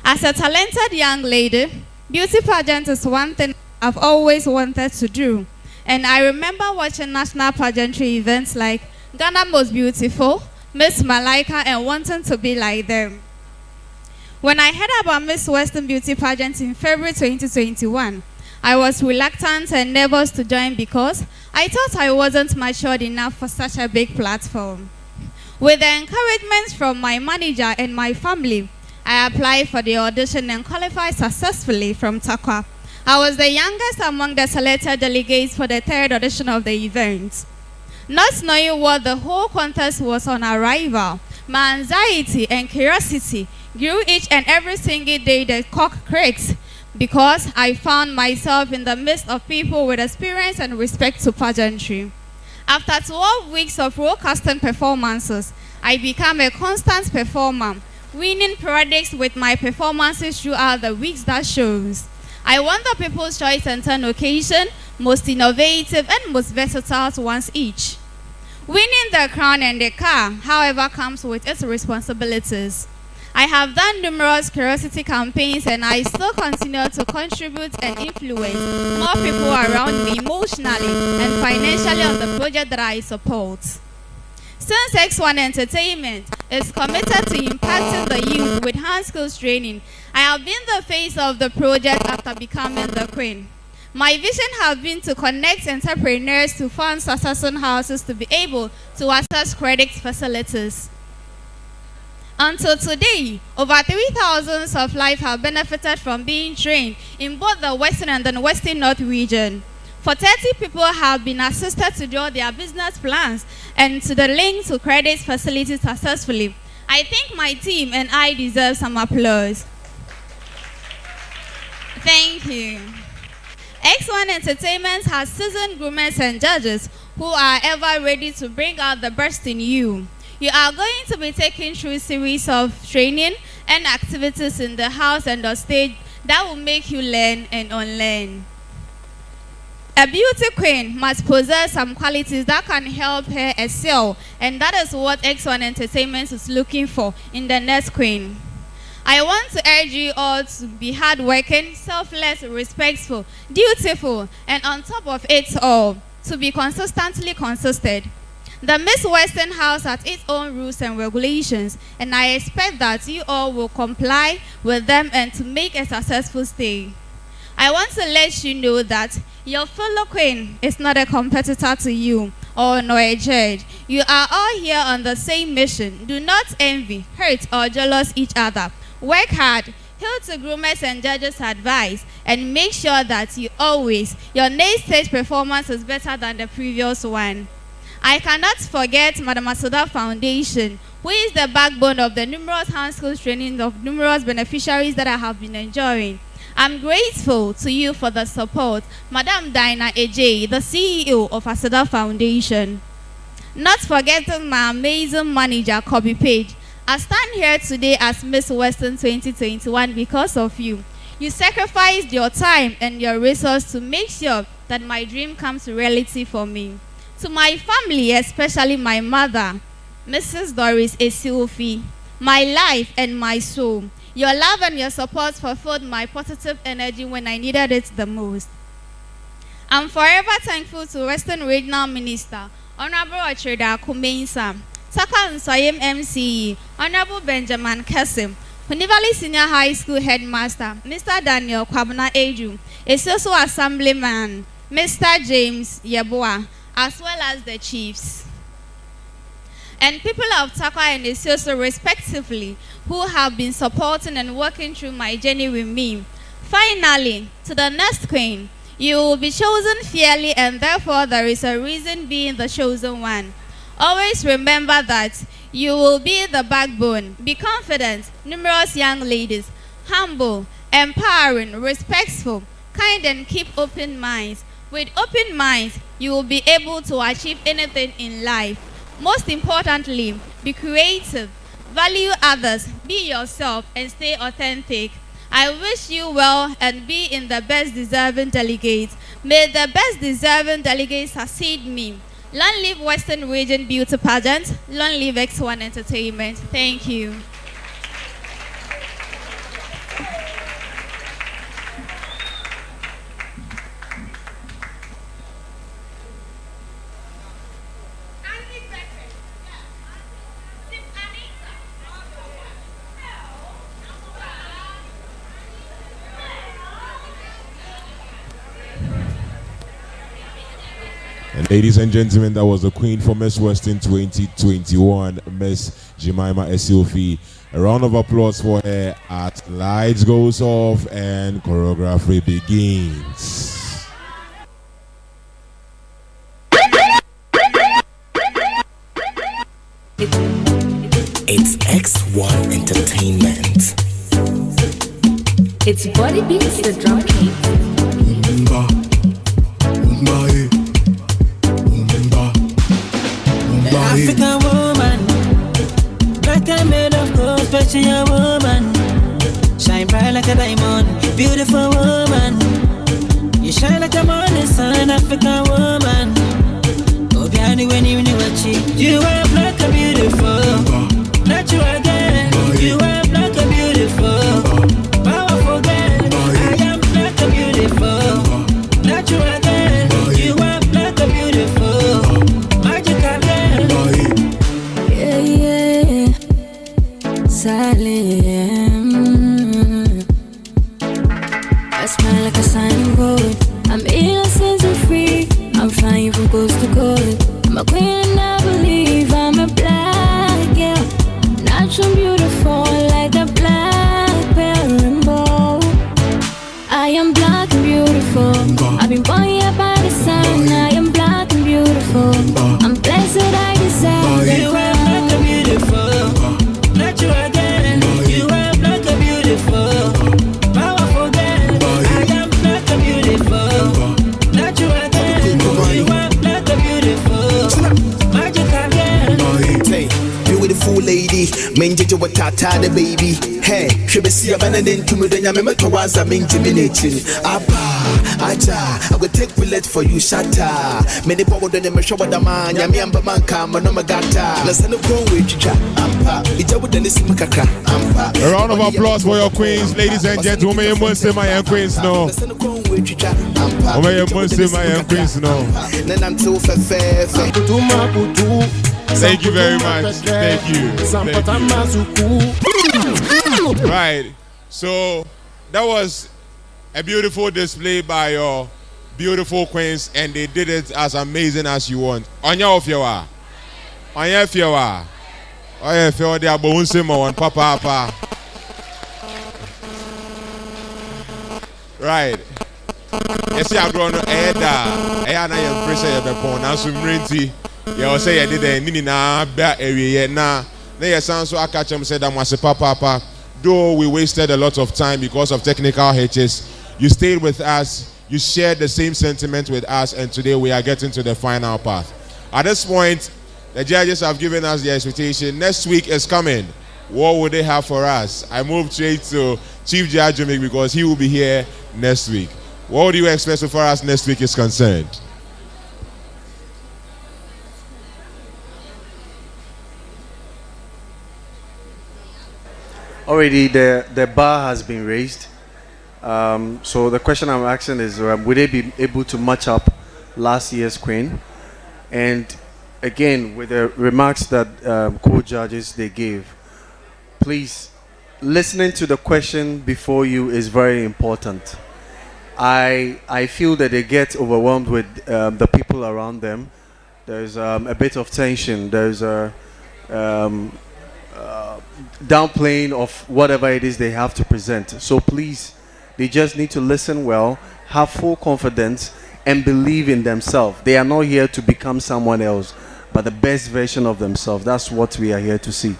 As a talented young lady, beauty pageant is one thing I've always wanted to do. And I remember watching national pageantry events like Ghana Most Beautiful, Miss Malaika, and wanting to be like them. When I heard about Miss Western Beauty Pageant in February 2021, I was reluctant and nervous to join because I thought I wasn't matured enough for such a big platform. With the encouragement from my manager and my family, I applied for the audition and qualified successfully from Takwa. I was the youngest among the selected delegates for the third audition of the event. Not knowing what the whole contest was on arrival, my anxiety and curiosity grew each and every single day the cock creaks because I found myself in the midst of people with experience and respect to pageantry. After 12 weeks of broadcasting performances, I became a constant performer, winning products with my performances throughout the weeks that shows. I won the People's Choice and 10 occasion, most innovative and most versatile ones each. Winning the crown and the car, however, comes with its responsibilities. I have done numerous curiosity campaigns and I still continue to contribute and influence more people around me emotionally and financially on the project that I support. Since X1 Entertainment is committed to impacting the youth with hand skills training, I have been the face of the project after becoming the queen. My vision has been to connect entrepreneurs to fund succession houses to be able to access credit facilities. Until today, over 3,000 of lives have benefited from being trained in both the Western and the Western North region. For 30 people have been assisted to draw their business plans and to the link to credit facilities successfully. I think my team and I deserve some applause. Thank you. X1 Entertainment has seasoned groomers and judges who are ever ready to bring out the best in you. You are going to be taken through a series of training and activities in the house and the stage that will make you learn and unlearn. A beauty queen must possess some qualities that can help her excel, and that is what X1 Entertainment is looking for in the next queen. I want to urge you all to be hardworking, selfless, respectful, dutiful, and on top of it all, to be consistently consistent. The Miss Western House has its own rules and regulations, and I expect that you all will comply with them and to make a successful stay. I want to let you know that your fellow queen is not a competitor to you or nor a judge. You are all here on the same mission. Do not envy, hurt, or jealous each other. Work hard, heed to groomers and judges' advice, and make sure that your next stage performance is better than the previous one. I cannot forget Madam Asuda Foundation, who is the backbone of the numerous hand skills training of numerous beneficiaries that I have been enjoying. I'm grateful to you for the support, Madam Dinah Ejay, the CEO of Asuda Foundation. Not forgetting my amazing manager, Kobe Page. I stand here today as Miss Western 2021 because of you. You sacrificed your time and your resources to make sure that my dream comes to reality for me. To my family, especially my mother, Mrs. Doris Esiofi, my life and my soul. Your love and your support fulfilled my positive energy when I needed it the most. I'm forever thankful to Western Regional Minister, Honorable Ochida Kumensa, Taka Nsoyem MCE, Honorable Benjamin Kessim, Hunivali Senior High School Headmaster, Mr. Daniel Kwabuna Eju, Esoso Assemblyman, Mr. James Yeboah, as well as the chiefs. And people of Takwa and Esoso respectively, who have been supporting and working through my journey with me. Finally, to the next queen, you will be chosen fairly, and therefore there is a reason being the chosen one. Always remember that you will be the backbone. Be confident, numerous young ladies, humble, empowering, respectful, kind, and keep open minds. With open minds, you will be able to achieve anything in life. Most importantly, be creative, value others, be yourself, and stay authentic. I wish you well and be in the best deserving delegates. May the best deserving delegates succeed me. Long live Western Region Beauty Pageant. Long live X1 Entertainment. Thank you. And ladies and gentlemen, that was the queen for Miss Western 2021, Miss Jemima Esiofi. A round of applause for her as lights goes off and choreography begins. It's X1 Entertainment. It's Body Beats, the drum king. African woman, black and made of gold, special woman. Shine bright like a diamond, beautiful woman. You shine like a morning sun, African woman. Obiani when you knew what you are black and beautiful. Natural girl, you are black and beautiful. Powerful girl, I am black and beautiful. Natural girl, you are black and beautiful. Magical girl. Yeah, silent. I smile like a sign gold. I'm innocent and free. I'm flying from coast to coast. I'm a queen and I believe I'm a black girl. Natural beautiful like the black rainbow. I am black and beautiful. I've been born here by the sun. I am black and beautiful. I'm blessed, I deserve. You are black and beautiful. Natural girl. You are black and beautiful. Powerful girl. I am black and beautiful. Natural girl. You are black and beautiful. Magical girl. Say, beautiful lady, menjeje watata the baby. Hey, shebesi abana den tumudonya meme towaza mintiminating. Abba, aja, I will take bullet for you, shatta. Many power than a show with a man, yami amba manka, manomagata. Let's send a grown with chicha, ampa, it's with the nisimaka, ampa. A round of applause for your queens, ladies and gentlemen. You must say my young queens no. Thank you very much. Thank you. Right. So that was a beautiful display by your beautiful queens, and they did it as amazing as you want. Onya ofiewa. Onya ofiewa. Oya ofiewa de abonse one papa. Right. Yes, I grown Eda. I na your pressure be pon na sumrenti. You say you did a nini na ba area na. Na your sound so aka chem said that was papa. Though we wasted a lot of time because of technical hitches, you stayed with us, you shared the same sentiment with us, and today we are getting to the final part. At this point, the judges have given us the expectation. Next week is coming. What would they have for us? I move straight to Chief Judge Jumik because he will be here next week. What do you expect so far as next week is concerned? already the bar has been raised. So the question I'm asking is, would they be able to match up last year's queen? And again, with the remarks that co-judges they gave, please, listening to the question before you is very important. I feel that they get overwhelmed with the people around them. There's a bit of tension. There's a downplaying of whatever it is they have to present. So please, they just need to listen well, have full confidence, and believe in themselves. They are not here to become someone else, but the best version of themselves. That's what we are here to see.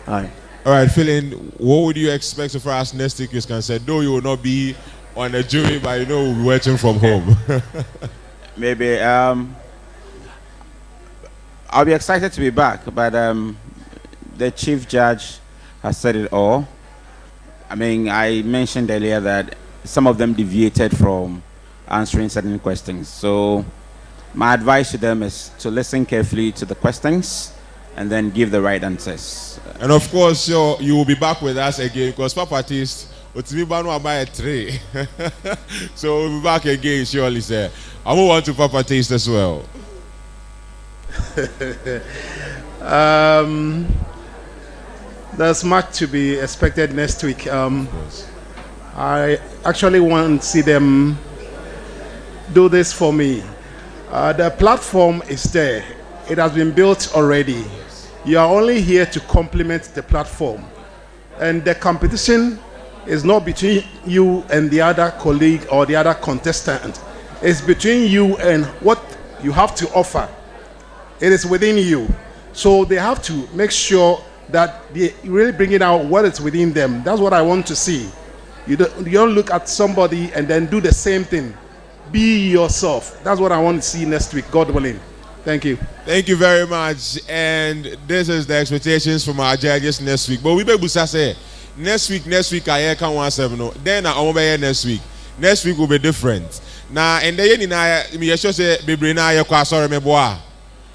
All right, Philin, what would you expect so far as next week is concerned? Though you will not be on a jury, but you know we'll be working from home. Maybe I'll be excited to be back, but the chief judge has said it all. I mean, I mentioned earlier that some of them deviated from answering certain questions. So my advice to them is to listen carefully to the questions and then give the right answers. And of course, you will be back with us again because Papa Taste, will buy a tray. So we'll be back again, surely, sir. I will want to Papa Taste as well. There's much to be expected next week. I actually want to see them do this for me. The platform is there. It has been built already. You are only here to complement the platform. And the competition is not between you and the other colleague or the other contestant. It's between you and what you have to offer. It is within you. So they have to make sure that they really bring it out what is within them. That's what I want to see. You don't look at somebody and then do the same thing. Be yourself. That's what I want to see next week, God willing. Thank you. Thank you very much. And this is the expectations from our judges next week. But we be say next week I can't want 7 no. Then I won't be next week. Next week will be different. Now and then you should say baby na you kwa sorry me boa.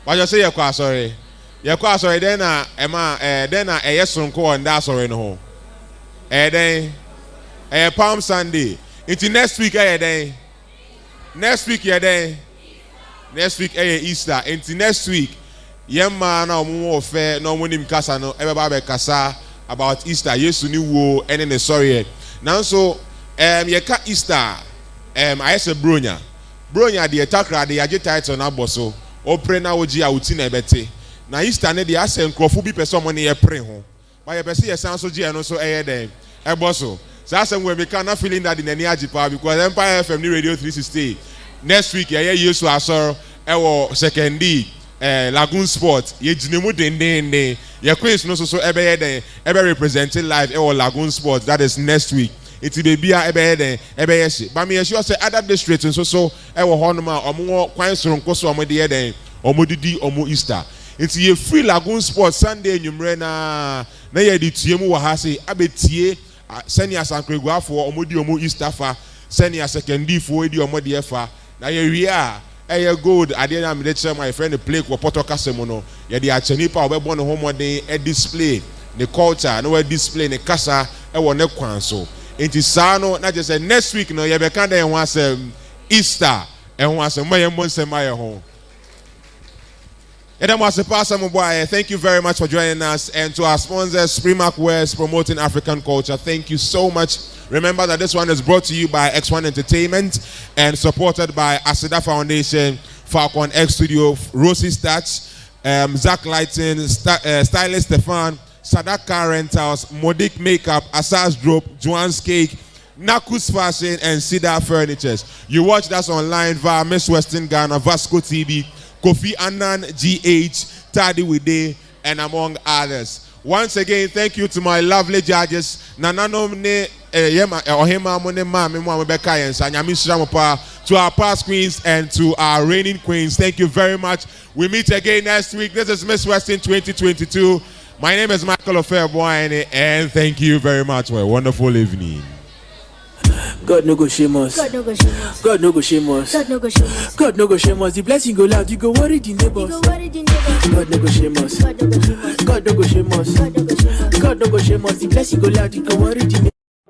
What you say you kwa sorry? You kwa sorry then then sonko on that sorry no. Then Palm Sunday. Into next week then. Next week then. Next week Easter. Into next week yemma na omo fe no monim kasa no ebe be kasa about Easter. Yesu ni wo ene ne sorry. Now so ye ka Easter I say bronya the attacker the age title na boso o pray na oji awuti na ebete. Na Easter ne the ase nkrofo bi person mo ne ye pray ho. Ba ye pese ye san so gi eno so den e boso. So I say we can not feeling that in any ajipa because Empire FM ni Radio 360 next week ye Yesu asoro ewo second D Lagoon Sport ye jinemu den ye queens no so ebe den ebe representing live ewo Lagoon Sport. That is next week. It will be a ebe yesi. But me sure say other districts and so ewo honoma omo kwan soronko so omo de den omo didi omo Easter. It's ye free Lagoon Sport Sunday nyumre na ye di tiemu wa ha say abetie senior sankregu afo omo di omo Easter fa senior second D fo di omo de fa na ye wi a gold ade na me dey tell my friend the play ko poto kasemo no ye dey achani pa obebo no homo den display the culture no we display the kasa wo ne kwan so enti sa no na just say next week no ye be kan den ho asem Easter ho asem maye mo nsem maye ho. Thank you very much for joining us, and to our sponsors, Primark Wears, promoting African culture. Thank you so much. Remember that this one is brought to you by X1 Entertainment and supported by Asida Foundation, Falcon X Studio, Rosie Stats, Zach Lighting, Stylist Stefan, Sadak Car Rentals, Modic Makeup, Asas Drop, Joanne's Cake, Nakus Fashion, and Cedar Furnitures. You watch us online via Miss Western Ghana, Vasco TV, Kofi Annan, GH, Tadi Wide, and among others. Once again, thank you to my lovely judges. To our past queens and to our reigning queens. Thank you very much. We meet again next week. This is Miss Western 2022. My name is Michael Ofebuaine, and thank you very much for a wonderful evening. God no go shame us. God no go shame us. God no go shame us. God no go shame us. God no go shame us. The blessing go loud. You go worry the neighbors. God no go shame us. God no go shame us. God no go shame us. God God no go shame us. The bless you go loud, you go worry the